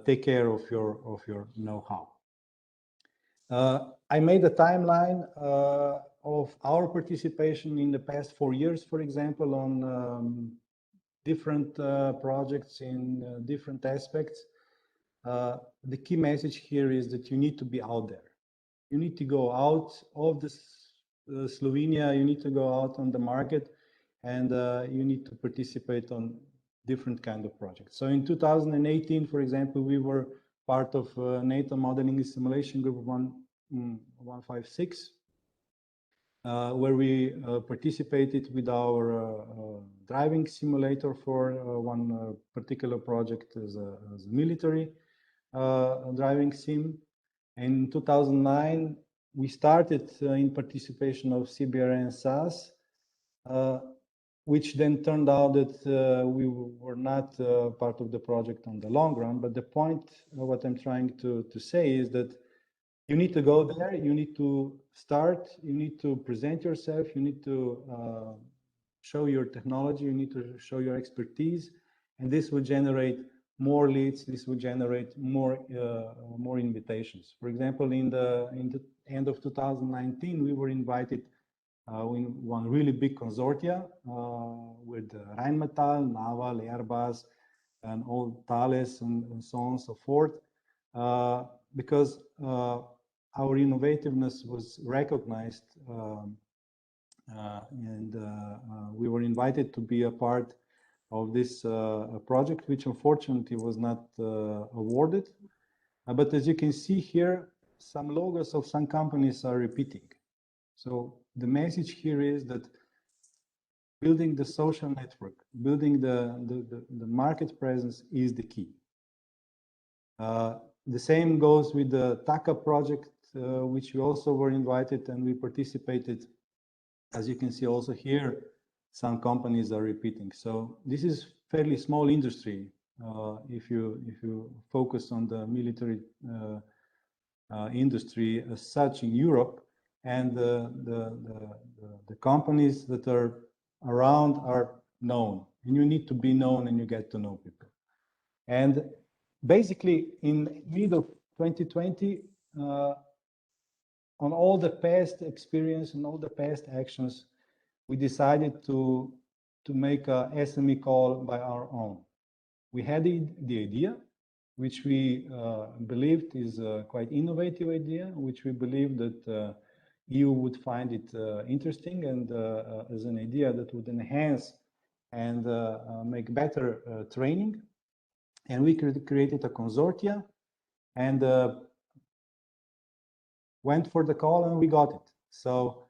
take care of your know-how. I made a timeline of our participation in the past 4 years, for example, on different projects in different aspects. The key message here is that you need to be out there. You need to go out of Slovenia, you need to go out on the market, and you need to participate on different kind of projects. So in 2018, for example, we were part of NATO Modeling and Simulation Group 156, where we participated with our driving simulator for one particular project as a military driving sim. In 2009, we started in participation of CBRN and SAS, which then turned out that we were not part of the project on the long run. But the point, what I'm trying to say is that you need to go there, you need to start, you need to present yourself, you need to show your technology, you need to show your expertise, and this will generate more leads, this will generate more invitations. For example, in the end of 2019, we were invited in one really big consortia with Rheinmetall, Naval, Airbus, and all Thales, and so on and so forth, because our innovativeness was recognized, and we were invited to be a part of this project, which unfortunately was not awarded. But as you can see here, some logos of some companies are repeating. So the message here is that building the social network, building the market presence is the key. The same goes with the TACA project, which we also were invited and we participated. As you can see also here, some companies are repeating. So this is fairly small industry if you focus on the military industry as such in Europe, and the companies that are around are known, and you need to be known and you get to know people. And basically in mid of 2020, on all the past experience and all the past actions, we decided to make a SME call by our own. We had the idea, which we believed is a quite innovative idea, which we believe that EU would find it interesting, and as an idea that would enhance and make better training. And we created a consortia and went for the call, and we got it. So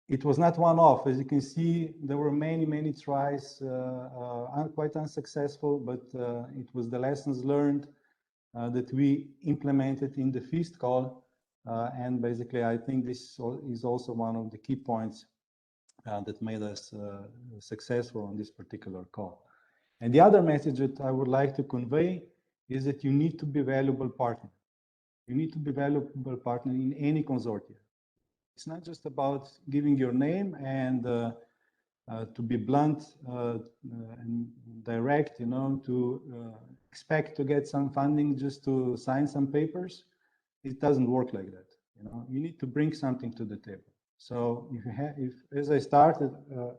it was not one-off. As you can see, there were many tries, quite unsuccessful, but it was the lessons learned that we implemented in the FIST call. And basically, I think this is also one of the key points that made us successful on this particular call. And the other message that I would like to convey is that you need to be a valuable partner. You need to be a valuable partner in any consortia. It's not just about giving your name and to be blunt and direct, you know, to expect to get some funding just to sign some papers. It doesn't work like that. You know, you need to bring something to the table. So as I started,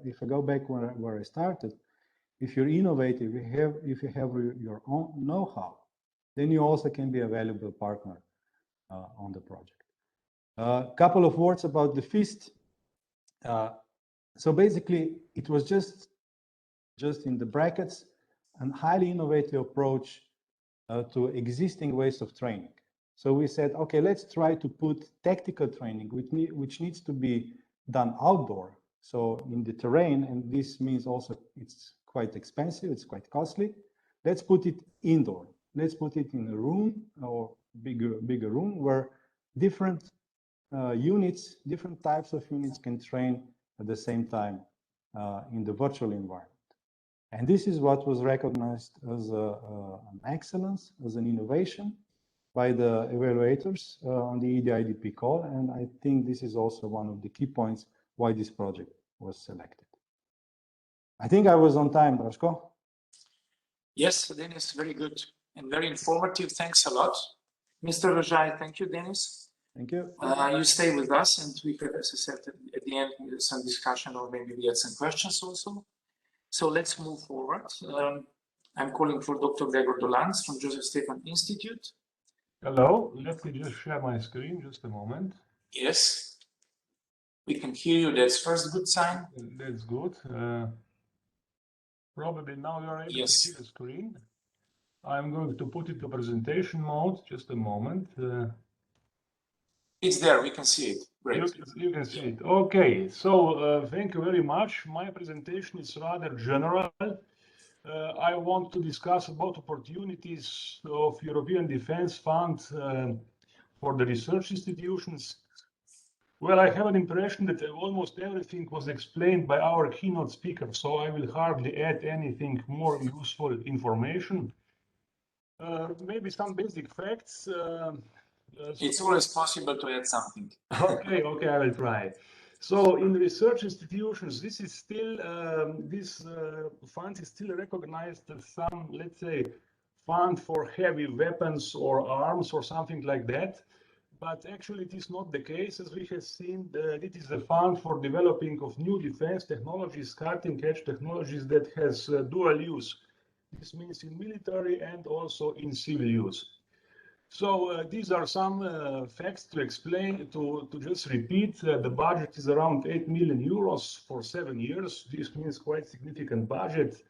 if I go back where I started, if you're innovative, if you have your own know-how, then you also can be a valuable partner on the project. A couple of words about the FIST. So basically, it was just in the brackets, a highly innovative approach to existing ways of training. So we said, okay, let's try to put tactical training, which needs to be done outdoor, so in the terrain, and this means also it's quite expensive, it's quite costly. Let's put it indoor. Let's put it in a room or bigger room where different units, different types of units can train at the same time in the virtual environment. And this is what was recognized as an excellence, as an innovation by the evaluators on the EDIDP call. And I think this is also one of the key points why this project was selected. I think I was on time, Draško. Yes, Denis, very good and very informative. Thanks a lot. Mr. Rajai, thank you, Denis. Thank you. You stay with us, and we have, as I said, at the end, some discussion, or maybe we had some questions also. So let's move forward. I'm calling for Dr. Gregor Dolans from Joseph Stefan Institute. Hello, let me just share my screen, just a moment. Yes, we can hear you. That's first good sign. That's good. Probably now you are able Yes. to see the screen. I'm going to put it to presentation mode. Just a moment. It's there. We can see it. Great. You can see it. Okay. So thank you very much. My presentation is rather general. I want to discuss about opportunities of European Defence Fund for the research institutions. Well, I have an impression that almost everything was explained by our keynote speaker, so I will hardly add anything more useful information. Maybe some basic facts. It's always possible to add something. Okay, I will try. So in research institutions, this is still, this fund is still recognized as some, let's say, fund for heavy weapons or arms or something like that. But actually it is not the case, as we have seen. It is a fund for developing of new defense technologies, cutting-edge technologies that has dual use. This means in military and also in civil use. So these are some facts to explain, to just repeat. The budget is around 8 million euros for 7 years. This means quite significant budget.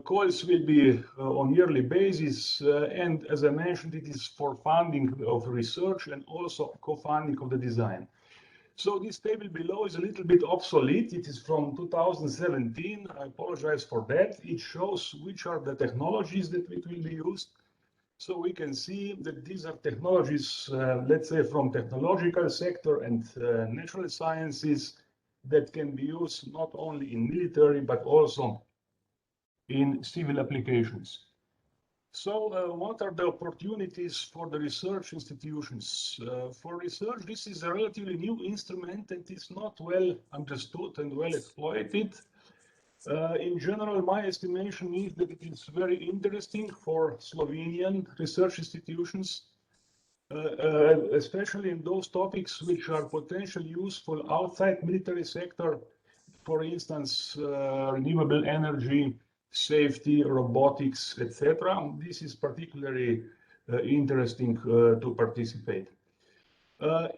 Calls will be on yearly basis, and as I mentioned, it is for funding of research and also co-funding of the design. So this table below is a little bit obsolete. It is from 2017. I apologize for that. It shows which are the technologies that it will be used. So we can see that these are technologies, let's say, from technological sector and natural sciences that can be used not only in military, but also in civil applications. So what are the opportunities for the research institutions? For research, this is a relatively new instrument and is not well understood and well exploited. In general, my estimation is that it is very interesting for Slovenian research institutions, especially in those topics which are potentially useful outside military sector, for instance, renewable energy, safety, robotics, etc. This is particularly interesting to participate.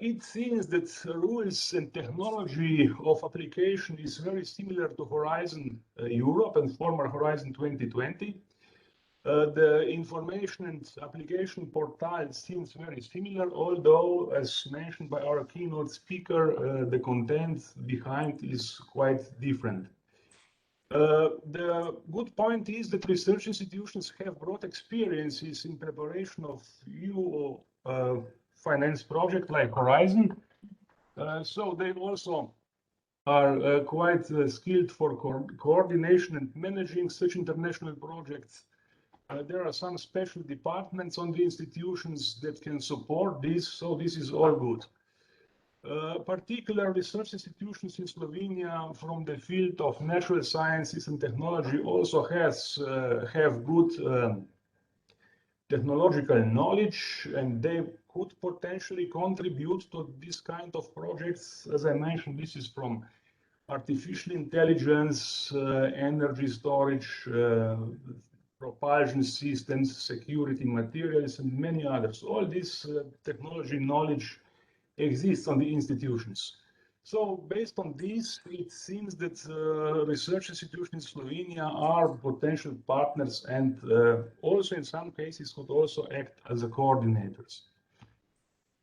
It seems that rules and technology of application is very similar to Horizon Europe and former Horizon 2020. The information and application portal seems very similar, although, as mentioned by our keynote speaker, the content behind is quite different. The good point is that research institutions have broad experiences in preparation of EU finance project like Horizon. So they also are quite skilled for coordination and managing such international projects. There are some special departments on the institutions that can support this, so this is all good. Particular research institutions in Slovenia from the field of natural sciences and technology also have good technological knowledge, and they could potentially contribute to this kind of projects. As I mentioned, this is from artificial intelligence, energy storage, propulsion systems, security materials, and many others. All this technology knowledge exists on the institutions. So based on this, it seems that research institutions in Slovenia are potential partners and also in some cases could also act as a coordinators.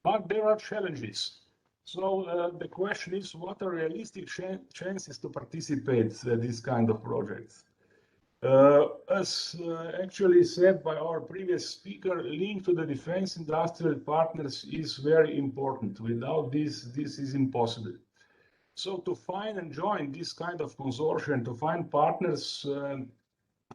But there are challenges. So the question is, what are realistic chances to participate in this kind of projects? As actually said by our previous speaker, link to the defense industrial partners is very important. Without this, this is impossible. So to find and join this kind of consortium, to find partners,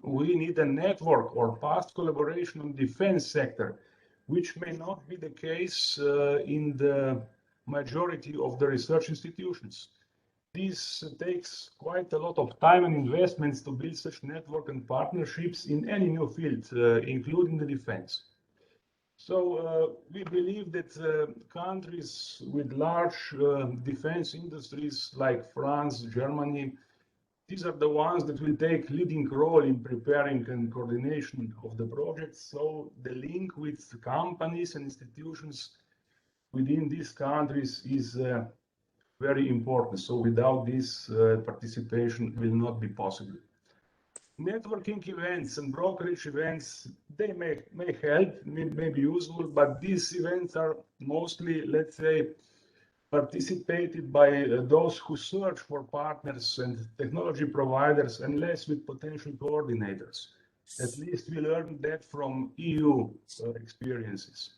we need a network or past collaboration in the defense sector, which may not be the case in the majority of the research institutions. This takes quite a lot of time and investments to build such network and partnerships in any new field, including the defense. So we believe that countries with large defense industries like France, Germany, these are the ones that will take leading role in preparing and coordination of the projects. So the link with companies and institutions within these countries is very important. So without this, participation will not be possible. networking events and brokerage events, they may help, may be useful, but these events are mostly, let's say, participated by those who search for partners and technology providers and less with potential coordinators. At least we learned that from EU experiences.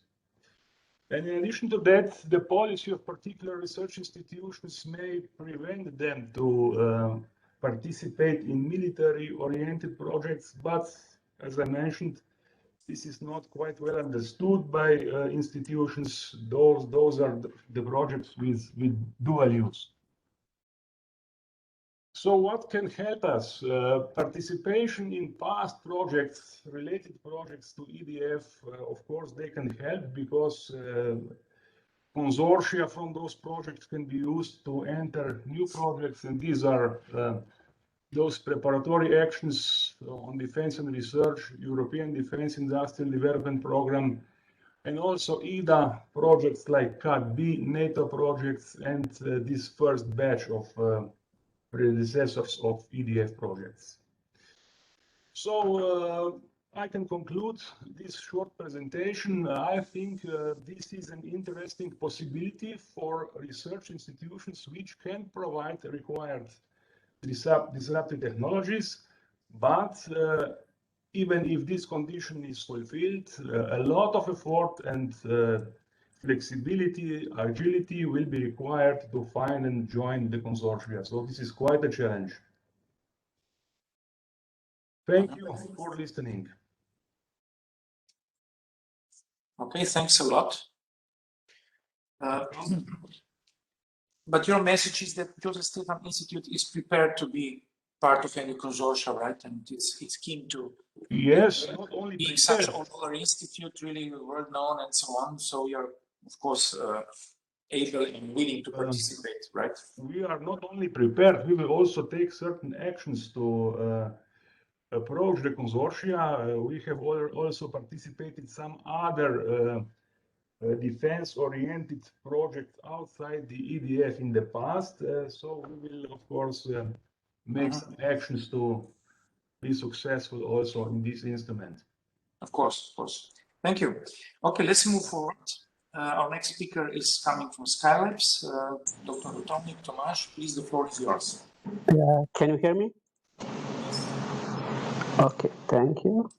And in addition to that, the policy of particular research institutions may prevent them to participate in military-oriented projects, but as I mentioned, this is not quite well understood by institutions. Those are the projects with dual use. So what can help us? Participation in past projects, related projects to EDF, of course, they can help because consortia from those projects can be used to enter new projects, and these are those preparatory actions on defense and research, European Defense Industrial Development Program, and also EDA projects like CAD-B, NATO projects, and this first batch of predecessors of EDF projects. So I can conclude this short presentation. I think this is an interesting possibility for research institutions which can provide required disruptive technologies, but even if this condition is fulfilled, a lot of effort and flexibility, agility will be required to find and join the consortia. So this is quite a challenge. Thank you for listening. Okay, thanks a lot. But your message is that Joseph Stefan Institute is prepared to be part of any consortia, right? And it's keen to not only be such an older institute, really well known and so on. So you're, of course, able and willing to participate, right? We are not only prepared, we will also take certain actions to approach the consortia. We have also participated in some other defense-oriented projects outside the EDF in the past. So we will, of course, make some actions to be successful also in this instrument. Of course. Thank you. Okay, let's move forward. Our next speaker is coming from Skylabs, Dr. Rutomnik Tomasz. Please, the floor is yours. Can you hear me? Okay, thank you.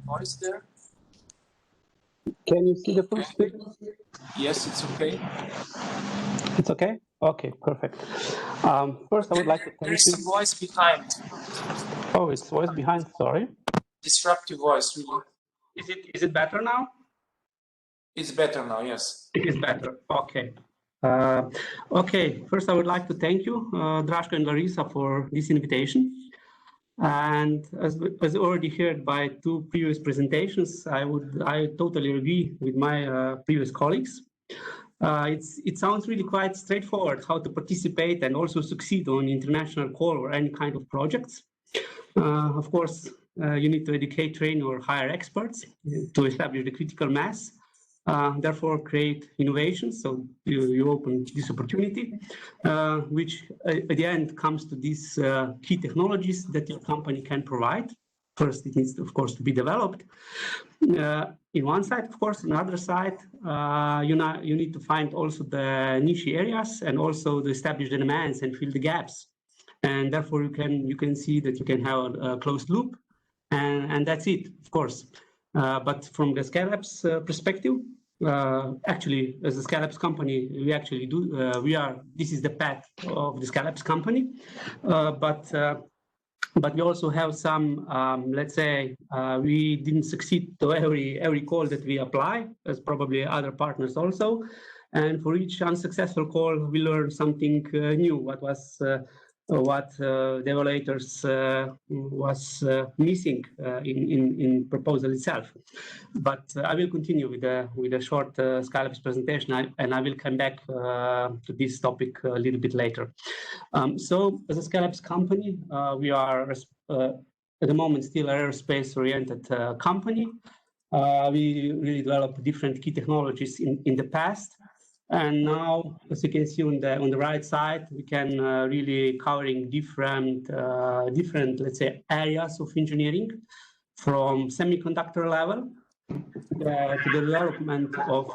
Noise there? Can you see the full screen? Yes, it's okay. It's okay? Okay, perfect. First, I would like to thank you. There's some voice behind. Oh, it's voice behind, sorry. Disruptive voice, really. Is it better now? It's better now, yes. It is better, okay. Okay, first I would like to thank you, Draško and Larisa, for this invitation. And as already heard by two previous presentations, I totally agree with my previous colleagues. It sounds really quite straightforward how to participate and also succeed on international call or any kind of projects. Of course, you need to educate, train, or hire experts to establish the critical mass. Therefore, create innovations. So you open this opportunity, which at the end comes to these key technologies that your company can provide. First, it needs, of course, to be developed. In one side, of course, on the other side, you need to find also the niche areas and also to establish the demands and fill the gaps. And therefore, you can see that you can have a closed loop, and that's it, of course. But from the Skylabs perspective, actually, as a Skylabs company, we actually do. This is the path of the Skylabs company, but we also have some. Let's say we didn't succeed to every call that we apply, as probably other partners also. And for each unsuccessful call, we learn something new. What the evaluators was missing in proposal itself. But I will continue with a short Skylabs presentation, and I will come back to this topic a little bit later. So as a Skylabs company, we are at the moment still an aerospace-oriented company. We really developed different key technologies in the past. And now, as you can see on the right side, we can really covering different, let's say, areas of engineering, from semiconductor level to the development of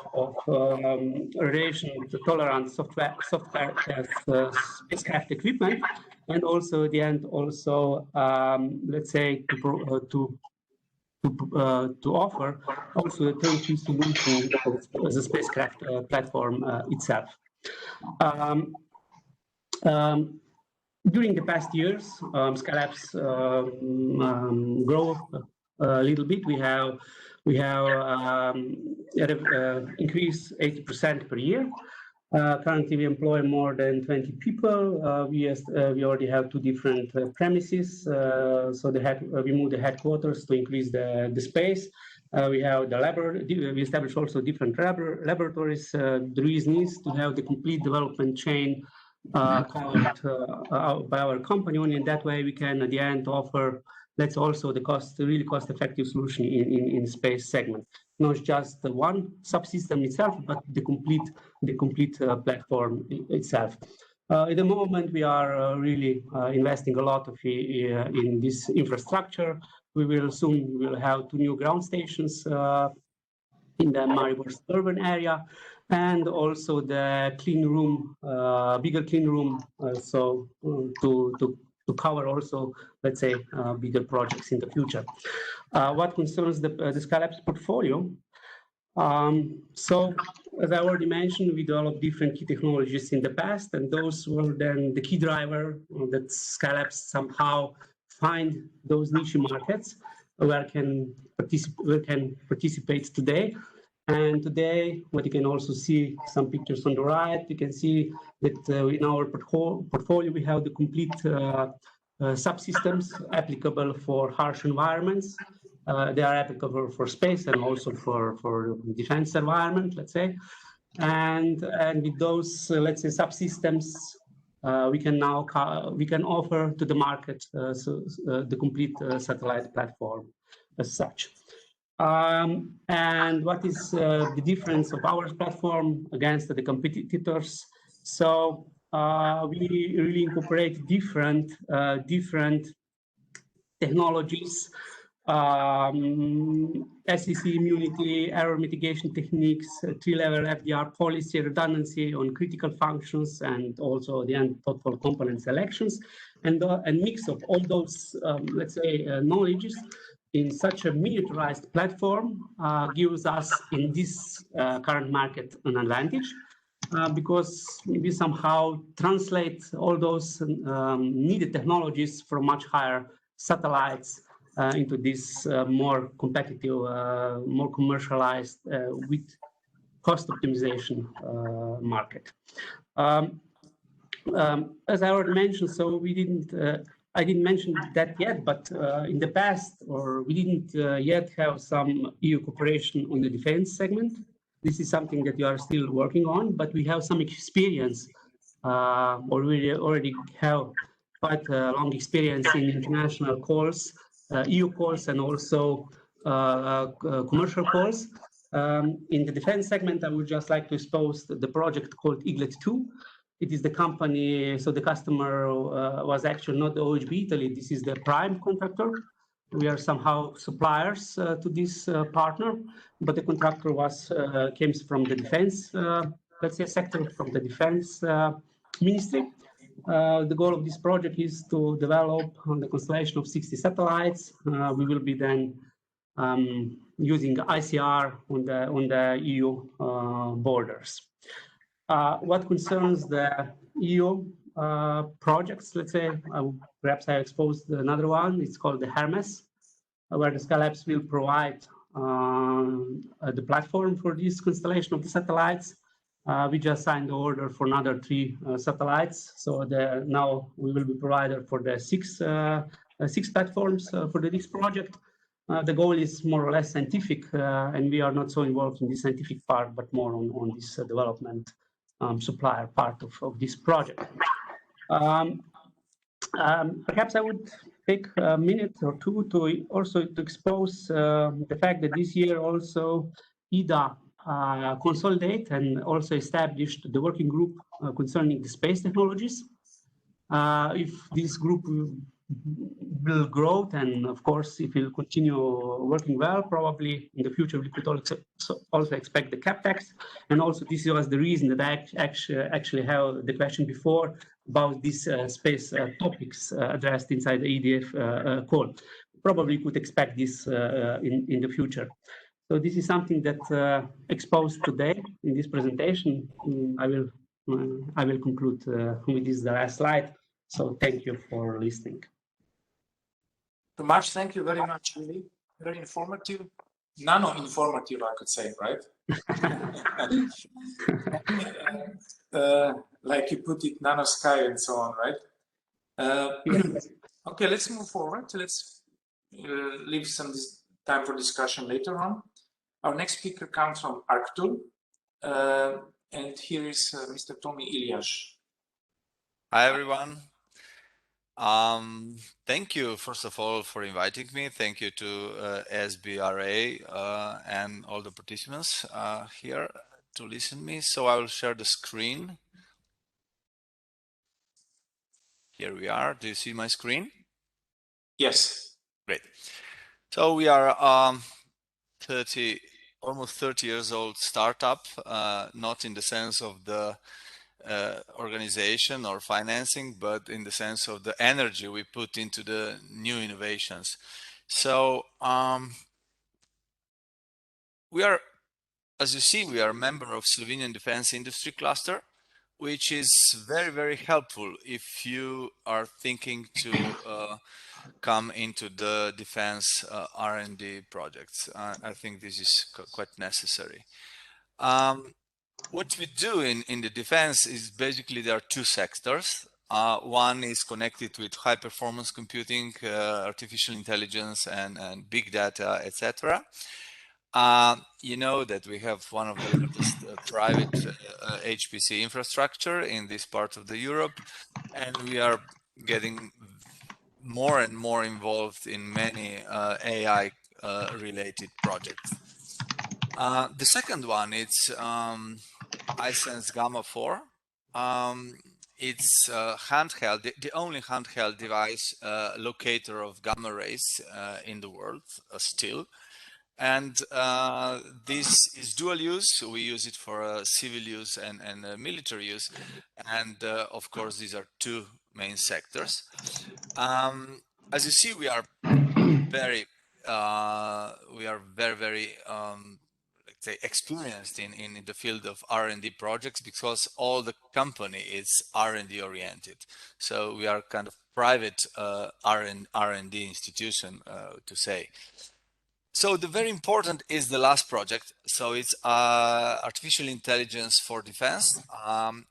radiation tolerant software as spacecraft equipment, and also at the end also let's say to offer also a turnkey solution as a spacecraft platform itself. During the past years, Skylab's grow a little bit. We have increased 80% per year. Currently, we employ more than 20 people. We already have 2 different premises. So we moved the headquarters to increase the space. We have the laboratory. We established also different laboratories. The reason is to have the complete development chain covered by our company. Only in that way we can at the end offer, that's also the really cost-effective solution in space segment. Not just the one subsystem itself, but the complete platform itself. At the moment, we are really investing a lot in this infrastructure. We will soon have 2 new ground stations in the Maribor urban area, and also the clean room, bigger clean room, so to cover also, let's say, bigger projects in the future. What concerns the Skylab's portfolio, so as I already mentioned, we developed different key technologies in the past, and those were then the key driver that Skylab somehow find those niche markets where can participate today. And today, what you can also see some pictures on the right, you can see that in our portfolio we have the complete subsystems applicable for harsh environments. They are applicable for space and also for defense environment, let's say. And with those, let's say, subsystems, we can offer to the market the complete satellite platform as such. And what is the difference of our platform against the competitors? So we really incorporate different technologies, SEC immunity, error mitigation techniques, 3-level FDR policy, redundancy on critical functions, and also the end thoughtful component selections, and mix of all those, let's say, knowledges in such a miniaturized platform gives us in this current market an advantage, because we somehow translate all those needed technologies from much higher satellites into this more competitive, more commercialized with cost optimization market. As I already mentioned, so we didn't, I didn't mention that yet, but in the past, or we didn't yet have some EU cooperation on the defense segment. This is something that we are still working on, but we have some experience, or we already have quite a long experience in international calls, EU calls, and also commercial calls. In the defense segment, I would just like to expose the project called Eaglet 2. It is the company, so the customer was actually not the OHB Italy, this is the prime contractor. We are somehow suppliers to this partner, but the contractor came from the defense, let's say, sector, from the defense ministry. The goal of this project is to develop the constellation of 60 satellites. We will be then using ICR on the EU borders. What concerns the EU projects, let's say, perhaps I exposed another one. It's called the Hermes, where the Skylabs will provide the platform for this constellation of the satellites. We just signed the order for another 3 satellites. So now we will be provider for the 6 platforms for this project. The goal is more or less scientific, and we are not so involved in the scientific part, but more on this development supplier part of this project. Perhaps I would take a minute or 2 to also expose the fact that this year also EDA consolidate and also established the working group concerning the space technologies. If this group will grow, and of course, if it will continue working well, probably in the future we could also expect the CapEx. And also, this was the reason that I actually have the question before about these space topics addressed inside the EDF call. Probably could expect this in the future. So this is something that exposed today in this presentation. I will conclude with this the last slide. So thank you for listening. Tomasz, thank you very much. Really, very informative. Nano-informative, I could say, right? Like you put it, nanosky and so on, right? Okay, let's move forward. Let's leave some time for discussion later on. Our next speaker comes from Arctur, and here is Mr. Tomi Ilias. Hi, everyone. Thank you, first of all, for inviting me. Thank you to SBRA and all the participants here to listen to me. So I will share the screen. Here we are. Do you see my screen? Yes. Great. So we are almost 30 years old startup, not in the sense of the organization or financing, but in the sense of the energy we put into the new innovations. So we are, as you see, we are a member of Slovenian Defense Industry Cluster, which is very, very helpful if you are thinking to come into the defense R&D projects. I think this is quite necessary. What we do in the defense is basically there are two sectors. One is connected with high performance computing, artificial intelligence, and big data, etc. You know that we have one of the largest private HPC infrastructure in this part of the Europe, and we are getting more and more involved in many AI related projects. The second one, it's iSense Gamma 4. It's handheld, the only handheld device locator of gamma rays in the world still. And this is dual use. We use it for civil use and military use. And of course, these are two main sectors. As you see, we are very, let's say, experienced in the field of R&D projects, because all the company is R&D oriented. So we are kind of private R&D institution, to say. So the very important is the last project. So it's artificial intelligence for defense.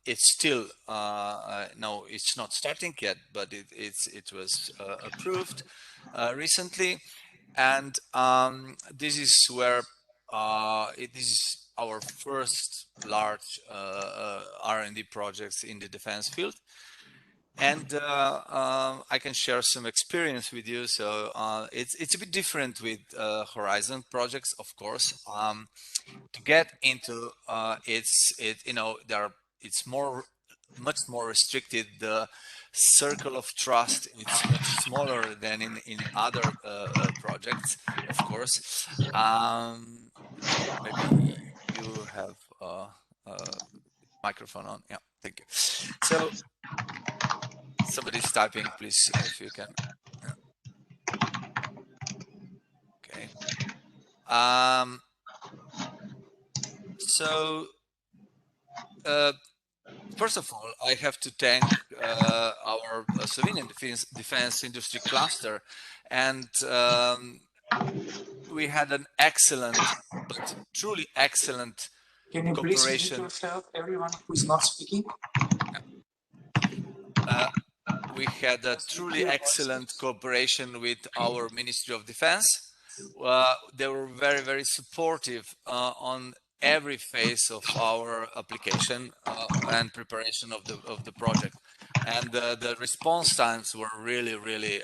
It's still no, it's not starting yet, but it was approved recently, and this is where this is our first large R&D projects in the defense field. And I can share some experience with you. So it's a bit different with Horizon projects, of course. To get into it's much more restricted. The circle of trust, it's much smaller than in other projects, of course. Maybe you have a microphone on. Yeah, thank you. So somebody's typing, please, if you can. Okay. So first of all, I have to thank our Slovenian Defense Industry Cluster, and we had an excellent, but truly excellent Can you please mute yourself, everyone who's not speaking? We had a truly excellent cooperation with our Ministry of Defense. They were very, very supportive on every phase of our application and preparation of the project, and the response times were really, really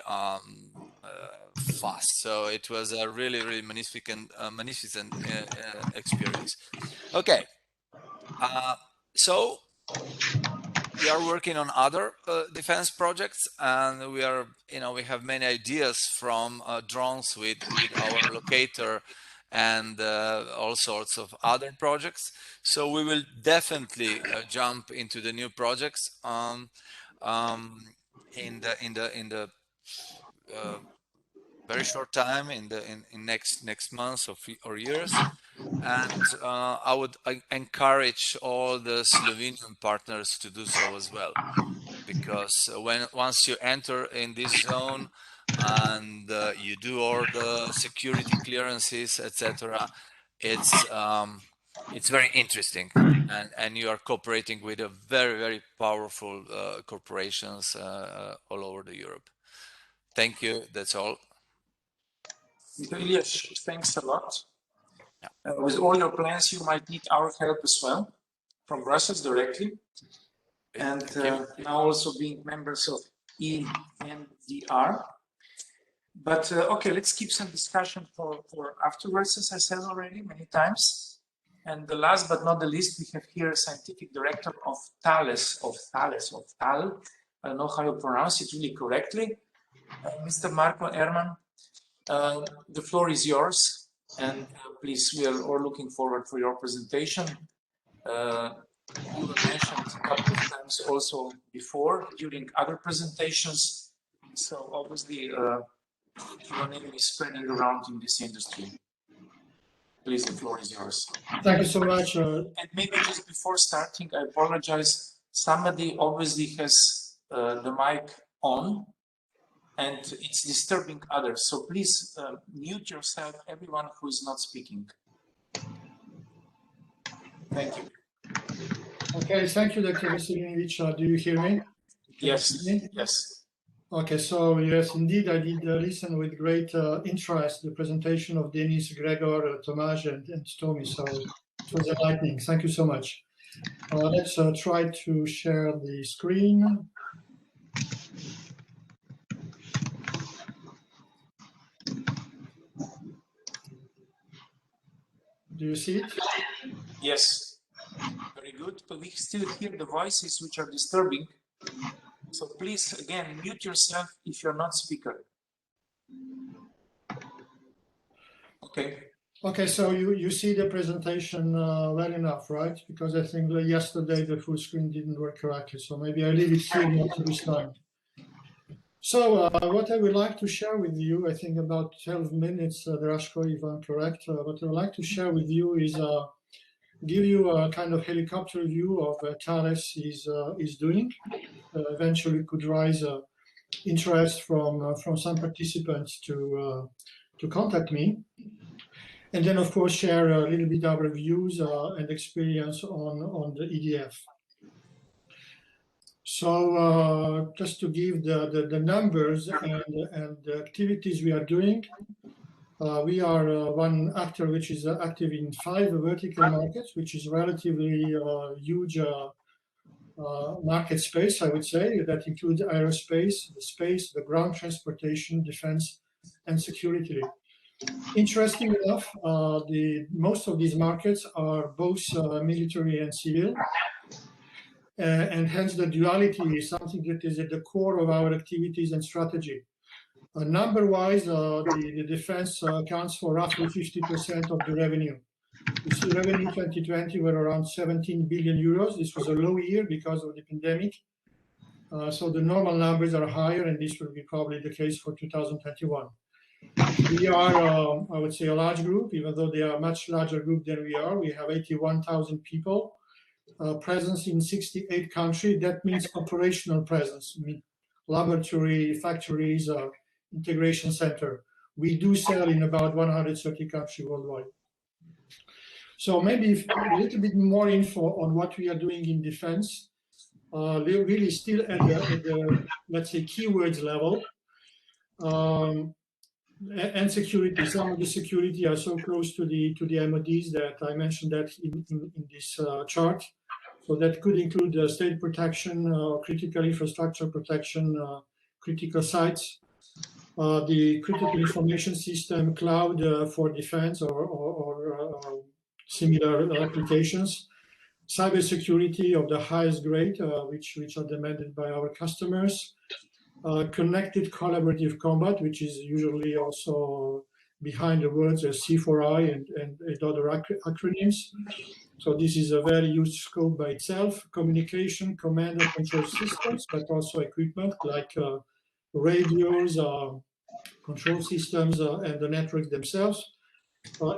fast. So it was a really, really magnificent experience. Okay. So we are working on other defense projects, and we are, we have many ideas from drones with our locator and all sorts of other projects. So we will definitely jump into the new projects in the very short time, in next months or years. And I would encourage all the Slovenian partners to do so as well, because once you enter in this zone and you do all the security clearances, etc., it's very interesting, and you are cooperating with a very powerful corporations all over Europe. Thank you. That's all. Ilyas, thanks a lot. With all your plans, you might need our help as well, from Brussels directly. And now also being members of ENDR. But okay, let's keep some discussion for afterwards, as I said already many times. And the last but not the least, we have here a scientific director of Thales, TAL. I don't know how you pronounce it really correctly. Mr. Marco Erman, the floor is yours. And please, we are all looking forward for your presentation. You were mentioned a couple of times also before during other presentations. So obviously, your name is spreading around in this industry. Please, the floor is yours. Thank you so much. And maybe just before starting, I apologize. Somebody obviously has the mic on, and it's disturbing others. So please mute yourself, everyone who is not speaking. Thank you. Okay, thank you, Dr. Veselinovic. Do you hear me? Yes, yes. Okay, so yes, indeed, I did listen with great interest the presentation of Denis, Gregor, Tomasz, and Tomi. So it was enlightening. Thank you so much. Let's try to share the screen. Do you see it? Yes, very good. But we still hear the voices which are disturbing. So please, again, mute yourself if you're not speaker. Okay. Okay, so you see the presentation well enough, right? Because I think yesterday the full screen didn't work correctly. So maybe I leave it here not to be slide. So what I would like to share with you, I think about 12 minutes, Draško, if I'm correct, what I would like to share with you is give you a kind of helicopter view of what Thales is doing. Eventually could raise interest from some participants to contact me. And then, of course, share a little bit our views and experience on the EDF. So just to give the numbers and the activities we are doing, we are one actor which is active in 5 vertical markets, which is relatively huge market space, I would say. That includes aerospace, the space, the ground transportation, defense, and security. Interesting enough, most of these markets are both military and civil. And hence the duality is something that is at the core of our activities and strategy. Number-wise, the defense accounts for roughly 50% of the revenue. You see, revenue in 2020 were around 17 billion euros. This was a low year because of the pandemic. So the normal numbers are higher, and this will be probably the case for 2021. We are, I would say, a large group, even though they are a much larger group than we are. We have 81,000 people, presence in 68 countries. That means operational presence, laboratory, factories, integration center. We do sell in about 130 countries worldwide. So maybe a little bit more info on what we are doing in defense. Really still at the let's say, keywords level. And security. Some of the security are so close to the MODs that I mentioned that in this chart. So that could include state protection, critical infrastructure protection, critical sites, the critical information system, cloud for defense or similar applications. Cybersecurity of the highest grade, which are demanded by our customers. Connected collaborative combat, which is usually also behind the words C4I and other acronyms. So this is a very huge scope by itself. Communication, command and control systems, but also equipment like radios, control systems, and the networks themselves.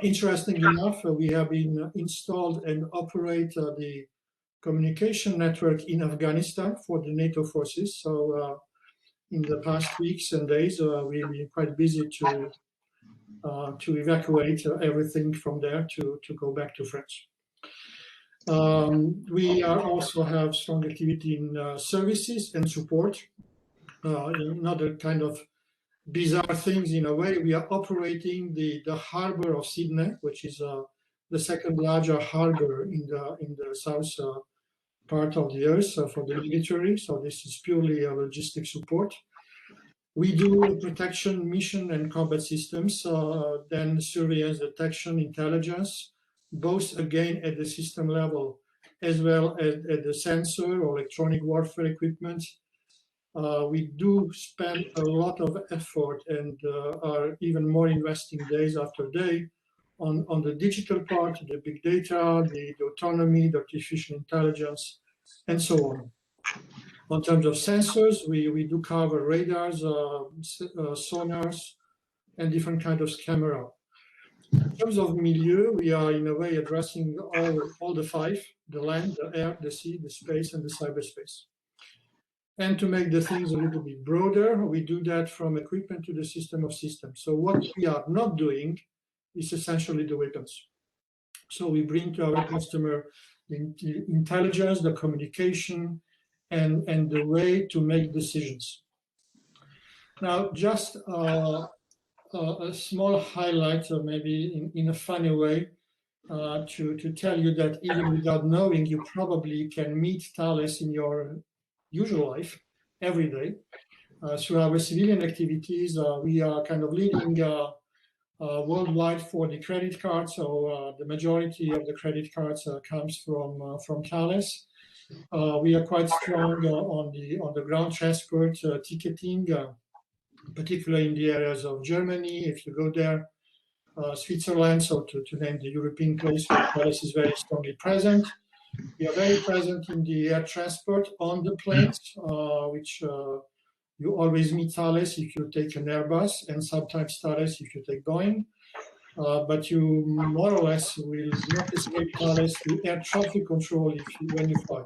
Interestingly enough, we have been installed and operate the communication network in Afghanistan for the NATO forces. So in the past weeks and days, we've been quite busy to evacuate everything from there to go back to France. We also have strong activity in services and support. Another kind of bizarre things in a way, we are operating the harbor of Sydney, which is the second larger harbor in the south part of the earth for the military. So this is purely a logistic support. We do protection, mission, and combat systems, then surveillance, detection, intelligence, both again at the system level, as well as at the sensor or electronic warfare equipment. We do spend a lot of effort and are even more investing days after day on the digital part, the big data, the autonomy, the artificial intelligence, and so on. In terms of sensors, we do cover radars, sonars, and different kinds of camera. In terms of milieu, we are in a way addressing all the five: the land, the air, the sea, the space, and the cyberspace. And to make the things a little bit broader, we do that from equipment to the system of systems. So what we are not doing is essentially the weapons. So we bring to our customer the intelligence, the communication, and the way to make decisions. Now, just a small highlight, or maybe in a funny way, to tell you that even without knowing, you probably can meet Thales in your usual life every day. Through our civilian activities, we are kind of leading worldwide for the credit cards. So the majority of the credit cards comes from Thales. We are quite strong on the ground transport ticketing, particularly in the areas of Germany. If you go there, Switzerland, so to name the European place where Thales is very strongly present. We are very present in the air transport on the planes, which you always meet Thales if you take an Airbus, and sometimes Thales if you take Boeing. But you more or less will not escape Thales to air traffic control when you fly.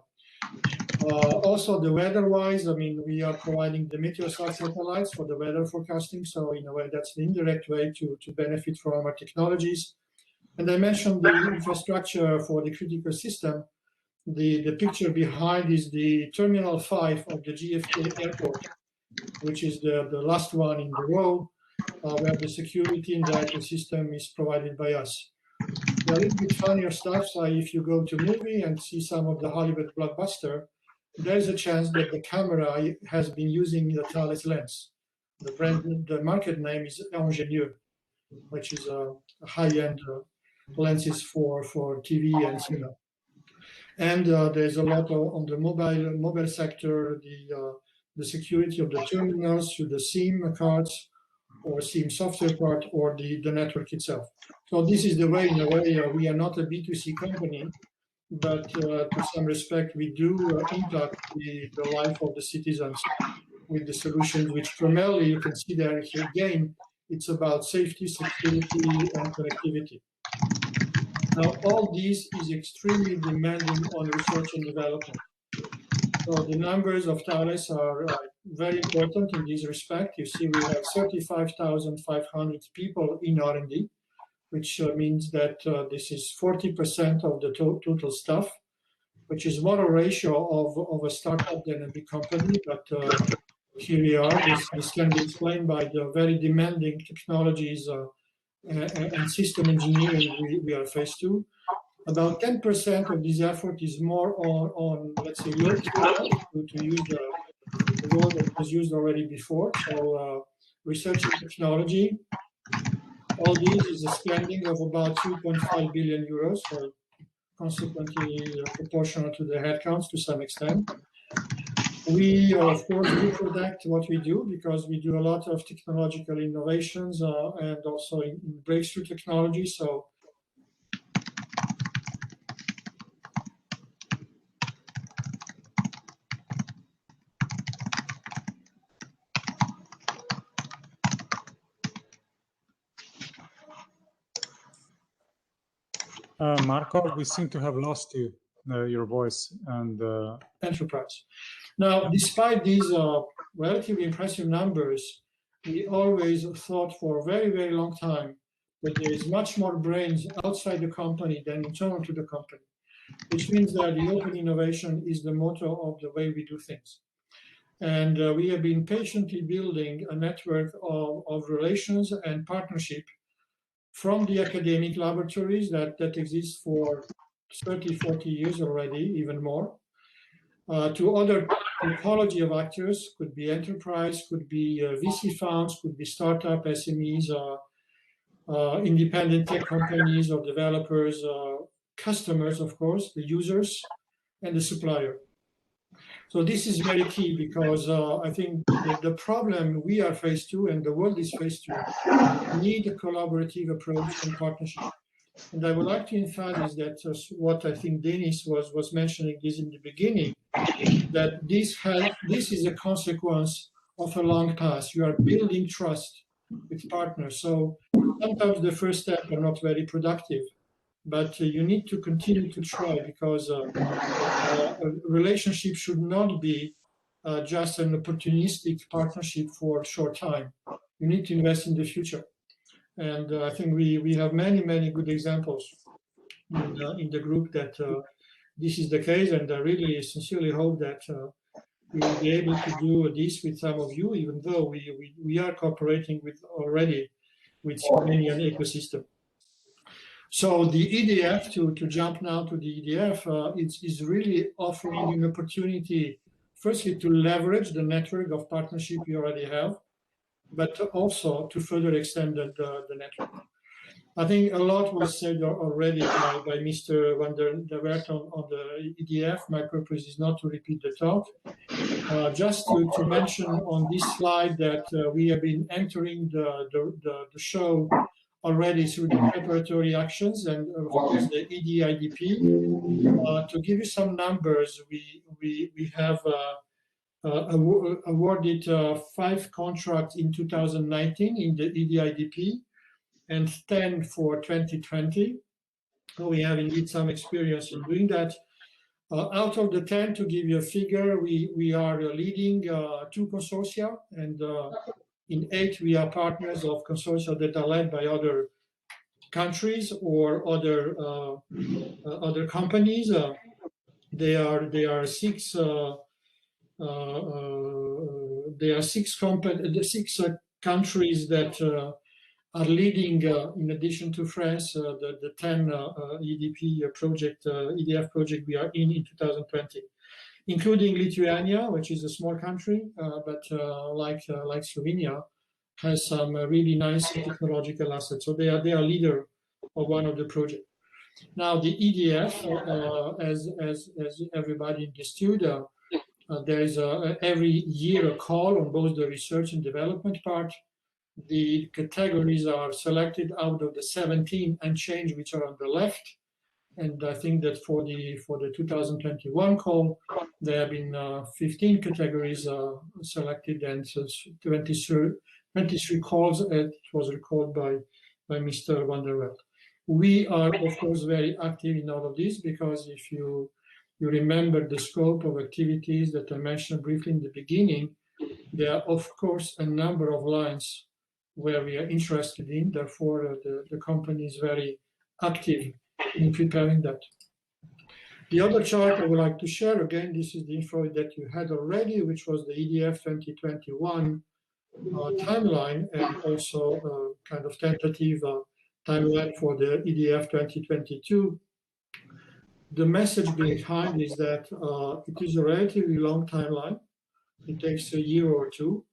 Also, the weather-wise, I mean, we are providing the Meteosat satellites for the weather forecasting. So in a way, that's the indirect way to benefit from our technologies. And I mentioned the infrastructure for the critical system. The picture behind is the Terminal 5 of the JFK airport, which is the last one in the row, where the security in the ecosystem is provided by us. A little bit funnier stuff, so if you go to a movie and see some of the Hollywood blockbuster, there's a chance that the camera has been using the Thales lens. The market name is Ingenieux, which is a high-end lenses for TV and cinema. And there's a lot on the mobile sector, the security of the terminals through the SIM cards or SIM software part or the network itself. So this is the way, in a way, we are not a B2C company, but to some respect, we do impact the life of the citizens with the solutions, which primarily you can see there again, it's about safety, security, and connectivity. Now, all this is extremely demanding on research and development. So the numbers of Thales are very important in this respect. You see, we have 35,500 people in R&D, which means that this is 40% of the total staff, which is more a ratio of a startup than a big company. But here we are. This can be explained by the very demanding technologies and system engineering we are faced to. About 10% of this effort is more on let's say, to use the word that was used already before. So research and technology, All this is a spending of about 3.5 billion euros, so consequently proportional to the headcounts to some extent. We, of course, do protect what we do because we do a lot of technological innovations and also in breakthrough technology. So Marco, we seem to have lost you, your voice and enterprise. Now, despite these relatively impressive numbers, we always thought for a very, very long time that there is much more brains outside the company than internal to the company, which means that the open innovation is the motto of the way we do things. And we have been patiently building a network of relations and partnership from the academic laboratories that exist for 30, 40 years already, even more, to other typology of actors, could be enterprise, could be VC funds, could be startup SMEs, independent tech companies or developers, customers, of course, the users, and the supplier. So this is very key because I think the problem we are faced to and the world is faced to need a collaborative approach and partnership. And I would like to emphasize that what I think Denis was mentioning this in the beginning, that this is a consequence of a long path. You are building trust with partners. So sometimes the first step are not very productive, but you need to continue to try because a relationship should not be just an opportunistic partnership for a short time. You need to invest in the future. And I think we have many, many good examples in the group that this is the case. And I really sincerely hope that we will be able to do this with some of you, even though we are cooperating with already with Slovenian ecosystem. So the EDF, to jump now to the EDF, is really offering an opportunity, firstly, to leverage the network of partnership you already have, but also to further extend the network. I think a lot was said already by Mr. van der Wert on the EDF. My purpose is not to repeat the talk. Just to mention on this slide that we have been entering the show already through the preparatory actions and of course the EDIDP. To give you some numbers, we have awarded 5 contracts in 2019 in the EDIDP and 10 for 2020. So we have indeed some experience in doing that. Out of the 10, to give you a figure, we are leading 2 consortia, and in 8 we are partners of consortia that are led by other countries or other companies. There are 6 countries that are leading, in addition to France, the 10 EDP project, EDF project we are in 2020, including Lithuania, which is a small country, but like Slovenia, has some really nice technological assets. So they are leader of one of the projects. Now the EDF, as everybody understood, there is every year a call on both the research and development part. The categories are selected out of the 17 and change which are on the left. And I think that for the 2021 call, there have been 15 categories selected and so 23 calls. It was recalled by Mr. van der Welt. We are, of course, very active in all of this because if you remember the scope of activities that I mentioned briefly in the beginning, there are, of course, a number of lines where we are interested in. Therefore, the company is very active in preparing that. The other chart I would like to share, again, this is the info that you had already, which was the EDF 2021 timeline and also kind of tentative timeline for the EDF 2022. The message behind is that it is a relatively long timeline. It takes a year or two.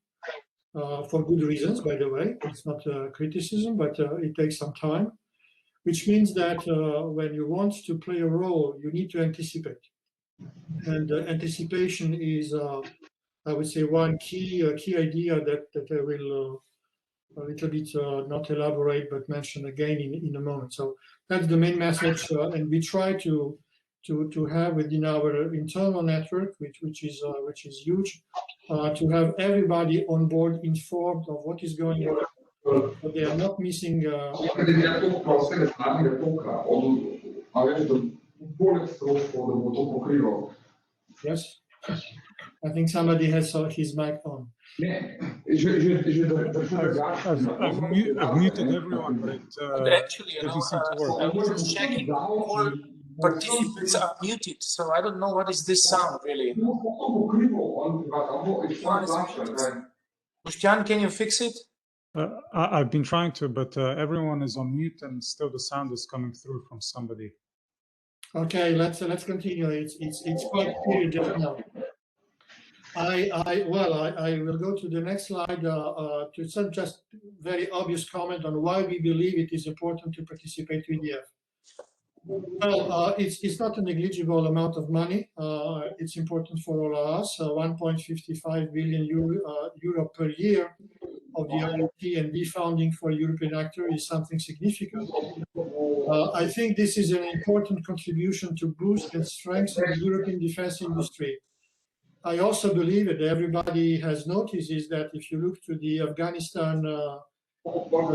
for good reasons, by the way. It's not a criticism, but it takes some time, which means that when you want to play a role, you need to anticipate. And anticipation is, I would say, one key idea that I will a little bit not elaborate, but mention again in a moment. So that's the main message, and we try to have within our internal network, which is huge, to have everybody on board informed of what is going on. So they are not missing. Yes, I think somebody has his mic on. I've muted everyone, but it actually, doesn't seem to work. I was just checking. All participants are muted, so I don't know what is this sound really. Christian, can you fix it? I've been trying to, but everyone is on mute, and still the sound is coming through from somebody. Okay, let's continue. It's quite clear just now. I will go to the next slide to some just very obvious comment on why we believe it is important to participate in EDF. Well, it's not a negligible amount of money. It's important for all of us. 1.55 billion euro per year of the R&D funding for European actors is something significant. I think this is an important contribution to boost and strengthen the European defense industry. I also believe that everybody has noticed is that if you look to the Afghanistan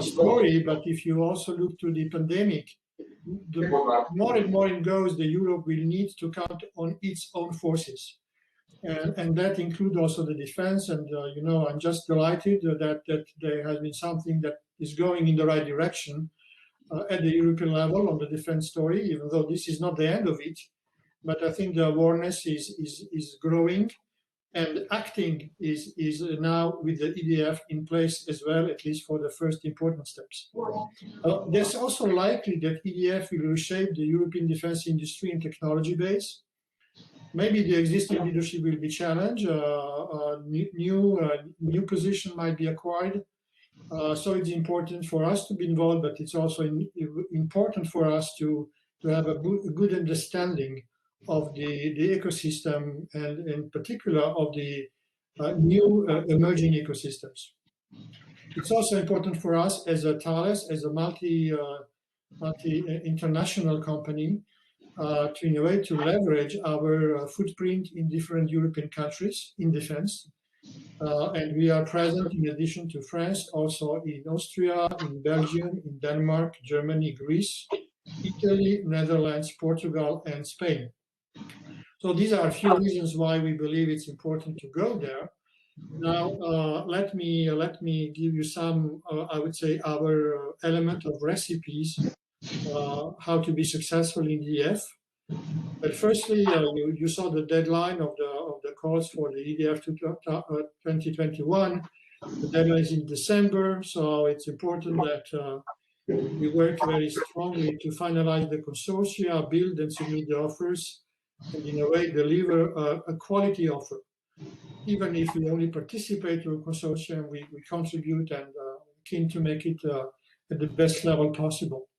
story, but if you also look to the pandemic, the more and more it goes, the Europe will need to count on its own forces. And that includes also the defense. And, you know, I'm just delighted that there has been something that is going in the right direction at the European level on the defense story, even though this is not the end of it. But I think the awareness is growing, and acting is now with the EDF in place as well, at least for the first important steps. There's also likely that EDF will reshape the European defense industry and technology base. Maybe the existing leadership will be challenged, new position might be acquired. So it's important for us to be involved, but it's also important for us to have a good understanding of the ecosystem, and in particular of the new emerging ecosystems. It's also important for us as a Thales, as a multi-international company, to innovate, to leverage our footprint in different European countries in defense. And we are present, in addition to France, also in Austria, in Belgium, in Denmark, Germany, Greece, Italy, Netherlands, Portugal, and Spain. So these are a few reasons why we believe it's important to go there. Now, let me give you some, I would say, our element of recipes, how to be successful in EDF. But firstly, you saw the deadline of the calls for the EDF 2021. The deadline is in December, so it's important that we work very strongly to finalize the consortia, build and submit the offers, and in a way deliver a quality offer. Even if we only participate in a consortium, we contribute and keen to make it at the best level possible.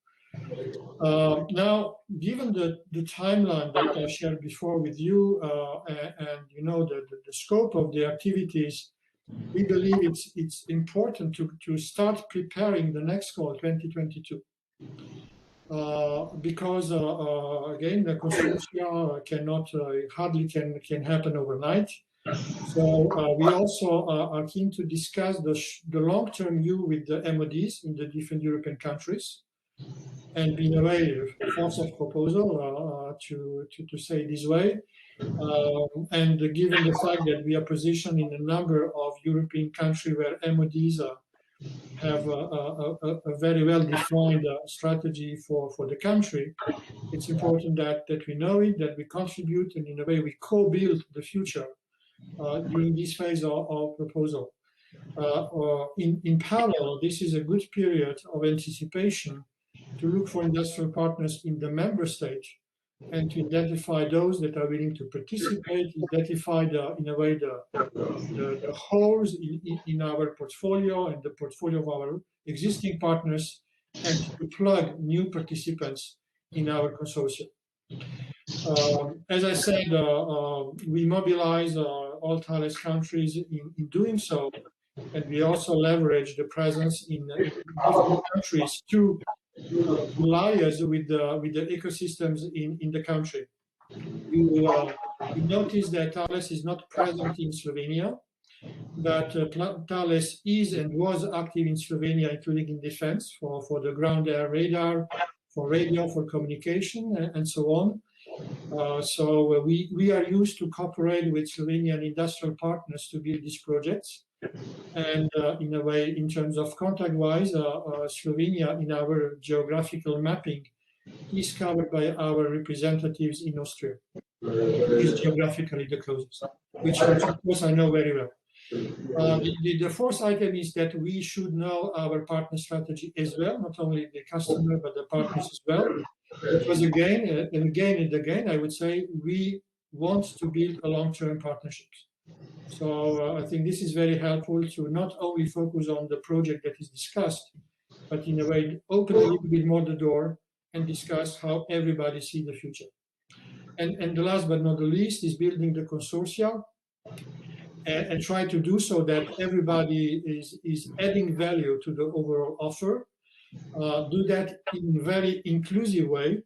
Now, given the timeline that I shared before with you, and you know the scope of the activities, we believe it's important to start preparing the next call 2022. Because again, the consortia cannot hardly can happen overnight. So we also are keen to discuss the long-term view with the MODs in the different European countries, and in a way, force of proposal to say it this way. And given the fact that we are positioned in a number of European countries where MODs have a very well-defined strategy for the country, it's important that we know it, that we contribute, and in a way we co-build the future during this phase of proposal. In parallel, this is a good period of anticipation to look for industrial partners in the member state and to identify those that are willing to participate, identify in a way the holes in our portfolio and the portfolio of our existing partners, and to plug new participants in our consortium. As I said, we mobilize all Thales countries in doing so, and we also leverage the presence in different countries to liaise with the ecosystems in the country. You notice that Thales is not present in Slovenia, but Thales is and was active in Slovenia, including in defense for the ground air radar, for radio, for communication, and so on. So we are used to cooperate with Slovenian industrial partners to build these projects. And in a way, in terms of contact-wise, Slovenia in our geographical mapping is covered by our representatives in Austria. Is geographically the closest, which of course I know very well. The fourth item is that we should know our partner strategy as well, not only the customer, but the partners as well. Because again and again, I would say we want to build a long-term partnerships. So I think this is very helpful to not only focus on the project that is discussed, but in a way open a little bit more the door and discuss how everybody sees the future. And the last but not the least is building the consortia and try to do so that everybody is adding value to the overall offer. Do that in a very inclusive way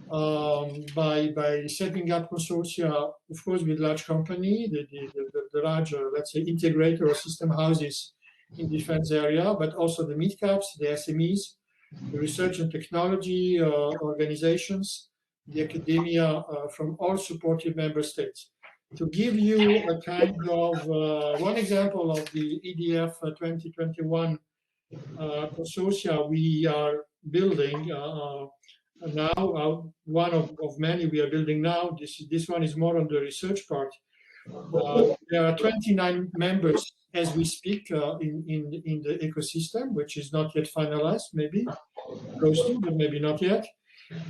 by setting up consortia, of course, with large company, the large, let's say, integrator or system houses in defense area, but also the mid-caps, the SMEs, the research and technology organizations, the academia from all supportive member states. To give you a kind of one example of the EDF 2021 consortia we are building now, one of many we are building now. This one is more on the research part. There are 29 members as we speak in the ecosystem, which is not yet finalized, maybe close to, but maybe not yet.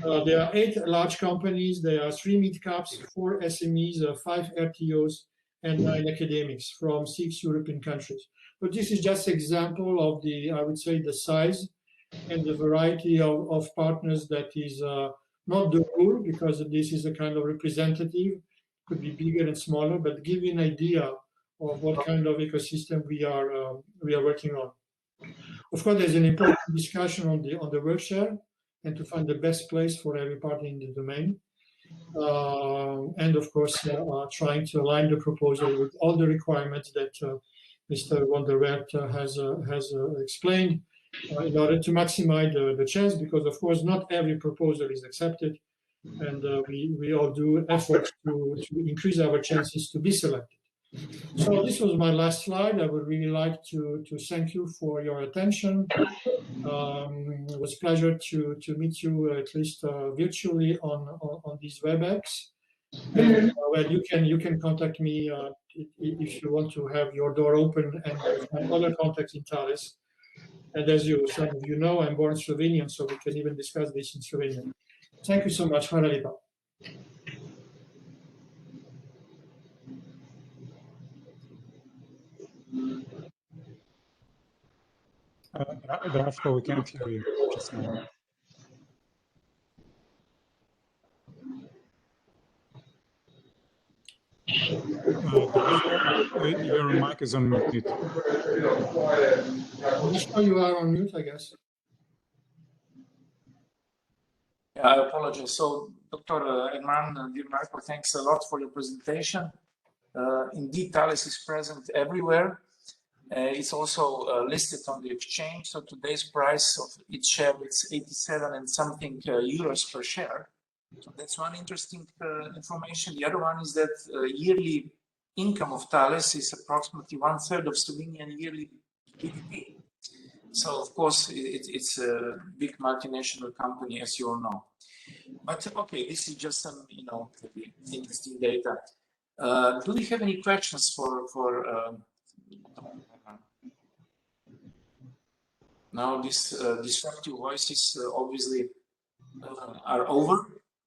There are 8 large companies, there are 3 mid-caps, 4 SMEs, 5 RTOs, and 9 academics from 6 European countries. But this is just an example of the, I would say, the size and the variety of partners that is not the rule, because this is a kind of representative, could be bigger and smaller, but give you an idea of what kind of ecosystem we are working on. Of course, there's an important discussion on the work share and to find the best place for every party in the domain. And of course, trying to align the proposal with all the requirements that Mr. van der Wert has explained in order to maximize the chance, because of course, not every proposal is accepted. And we all do efforts to increase our chances to be selected. So this was my last slide. I would really like to thank you for your attention. It was a pleasure to meet you at least virtually on these WebEx. And, well, you can contact me if you want to have your door open and find other contacts in Thales. And as some of you know, I'm born Slovenian, so we can even discuss this in Slovenian. Thank you so much. Hvala lepa. Drafko, we can't hear you just now. Your mic is on mute. You are on mute, I guess. Yeah, I apologize. So, Dr. Edman, dear Marco, thanks a lot for your presentation. Indeed, Thales is present everywhere. It's also listed on the exchange. So today's price of each share is 87 and something euros per share. So that's one interesting information. The other one is that yearly income of Thales is approximately 1/3 of Slovenian yearly GDP. So of course it's a big multinational company, as you all know. But okay, this is just some interesting data. Do we have any questions for now? These disruptive voices obviously are over.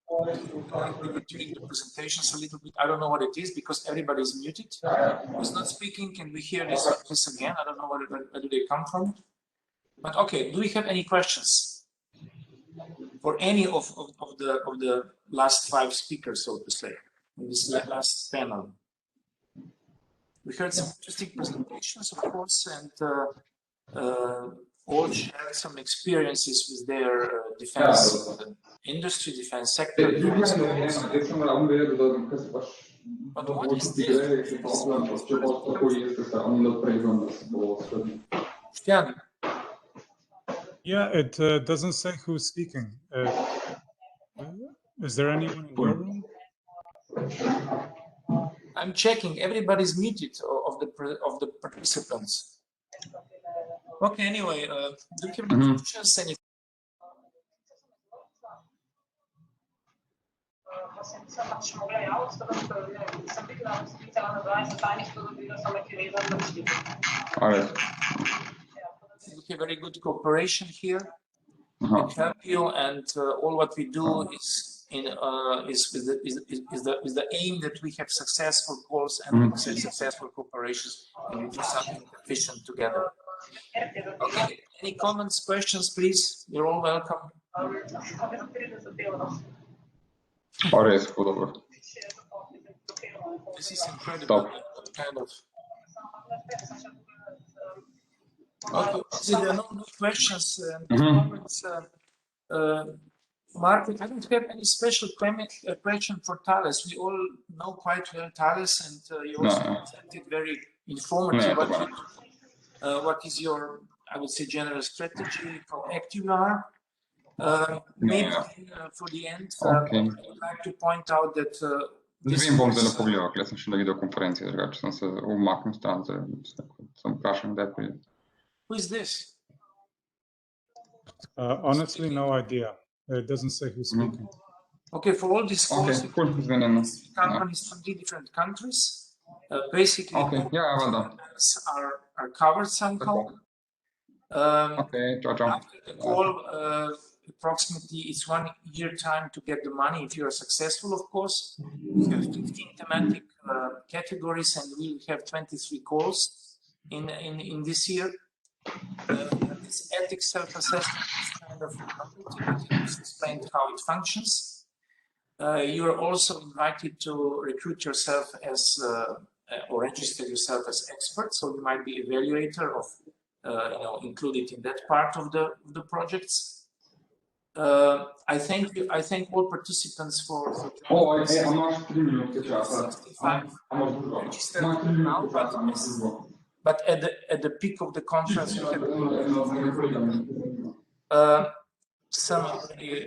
during the presentations a little bit. I don't know what it is because everybody is muted. Who's not speaking? Can we hear this again? I don't know where do they come from. But okay, do we have any questions for any of the last 5 speakers, so to say, in this last panel? We heard some interesting presentations, of course, and all shared some experiences with their defense industry, defense sector. But what is this? Yeah, it doesn't say who's speaking. Is there anyone in your room? I'm checking. Everybody's muted of the participants. Okay. Anyway, do you have any questions? We have very good cooperation here. Can help you, and all what we do is with the aim that we have successful calls and successful cooperations, and we do something efficient together. Okay. Any comments, questions, please? You're all welcome. This is incredible. Kind of. Okay. There are no questions and comments. Martin, I don't have any special question for Thales. We all know quite well Thales, and you also presented very informative. What is your, I would say, general strategy, how active you are? Maybe for the end, I would like to point out that bom zdaj pogledal, jaz sem še na videokonferenci, drugače sem se umaknil stran, sem vprašal, kdaj pride. Who is this? Honestly, no idea. It doesn't say who's speaking. Okay, for all these calls, companies from 3 different countries, basically are covered somehow. After the call, approximately it's 1 year time to get the money if you are successful, of course. We have 15 thematic categories, and we'll have 23 calls in this year. This ethics self-assessment is kind of explained how it functions. You are also invited to recruit yourself as or register yourself as expert, so you might be evaluator of included in that part of the projects. I thank all participants for but at the peak of the conference, some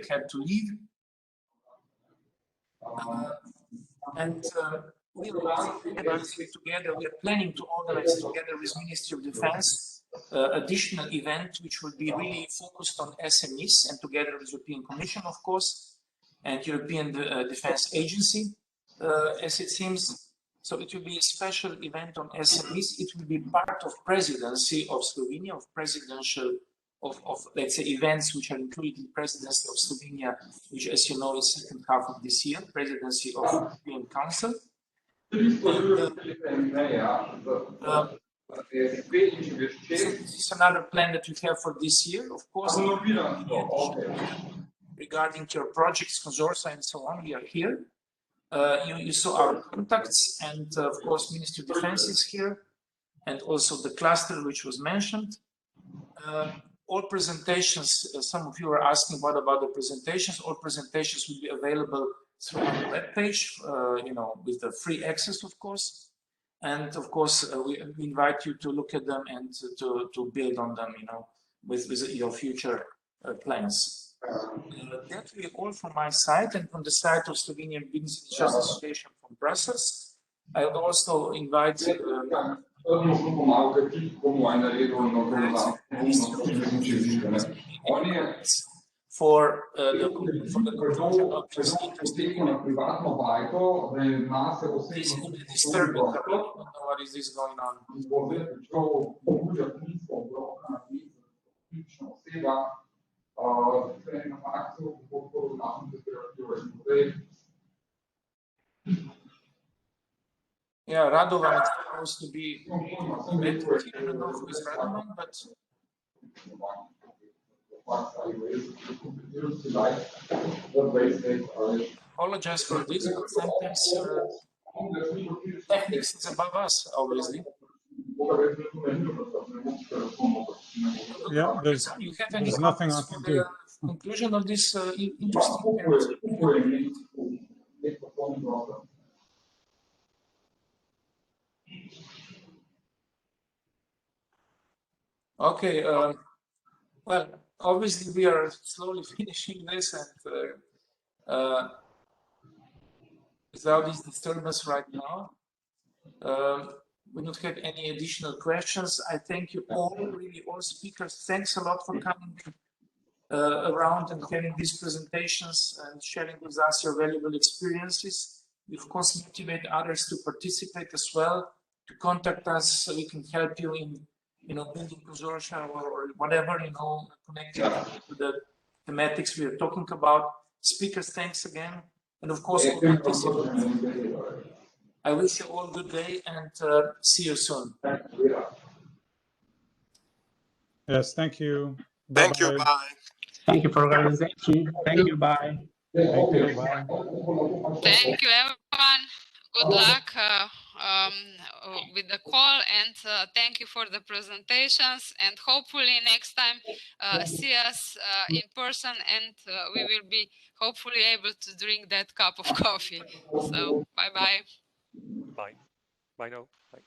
had to leave, and we are planning to organize together with Ministry of Defense additional event which will be really focused on SMEs, and together with European Commission, of course, and European Defense Agency, as it seems. So it will be a special event on SMEs. It will be part of presidency of Slovenia, of presidential, of let's say events which are included in presidency of Slovenia, which, as you know, is second half of this year, presidency of European Council. This is another plan that we have for this year, of course. Regarding your projects, consortia, and so on, we are here. You saw our contacts, and of course, Ministry of Defense is here, and also the cluster which was mentioned. All presentations, some of you are asking what about the presentations. All presentations will be available through our webpage, with the free access, of course. And of course, we invite you to look at them and to build on them, with your future plans. That will be all from my side, and from the side of Slovenian Business Association from Brussels. I would also invite for the conclusion of this interesting disturbing. I don't know what is this going on. Yeah, Radovan is supposed to be connected here. I don't know who is Radovan, but apologize for this, but sometimes techniques is above us, obviously. Yeah, there's nothing I can do. Conclusion of this interesting and okay, well, obviously we are slowly finishing this, and without this disturbance right now, we don't have any additional questions. I thank you all, really all speakers. Thanks a lot for coming around and having these presentations and sharing with us your valuable experiences. We of course motivate others to participate as well, to contact us so we can help you in building consortia or whatever, connected to the thematics we are talking about. Speakers, thanks again. And of course, all participants. I wish you all good day and see you soon. Yes, thank you. Thank you. Bye. Thank you for organization. Thank you. Bye. Thank you. Bye. Thank you, everyone. Good luck with the call, and thank you for the presentations. And hopefully next time see us in person, and we will be hopefully able to drink that cup of coffee. So bye-bye. Bye. Bye now. Bye.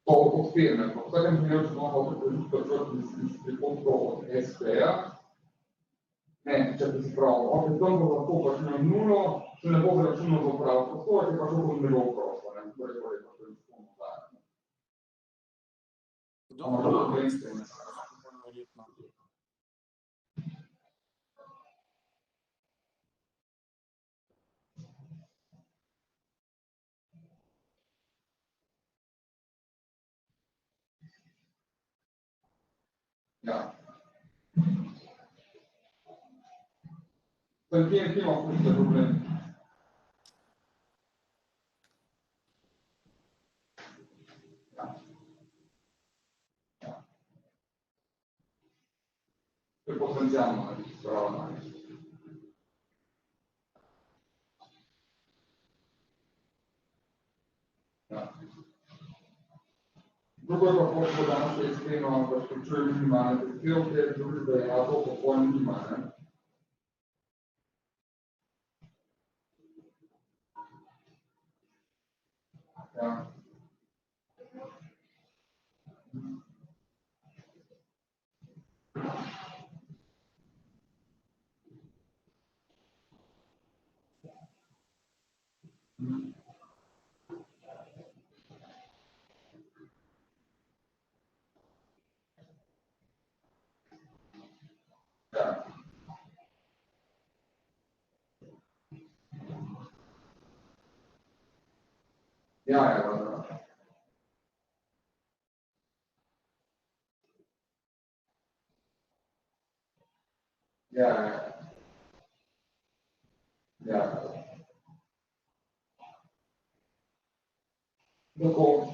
Od firme, po vsakem primeru, če imamo prihodkov od SPR, če bi si prav, ok, tam bo lahko pač na nulo, če ne bo zračunal za prav prostor, če pa šlo ne bo prosto, torej pač to je izpolno dajanje. Ja. Kje imamo puste problemi? Ja. To je potencijalno, pravno. Ja. Drugo je pa kako danes še iskreno, da špričuje minimalne prispevke, drugi da je to popolno minimalne. Ja. Ja, ja. Tako.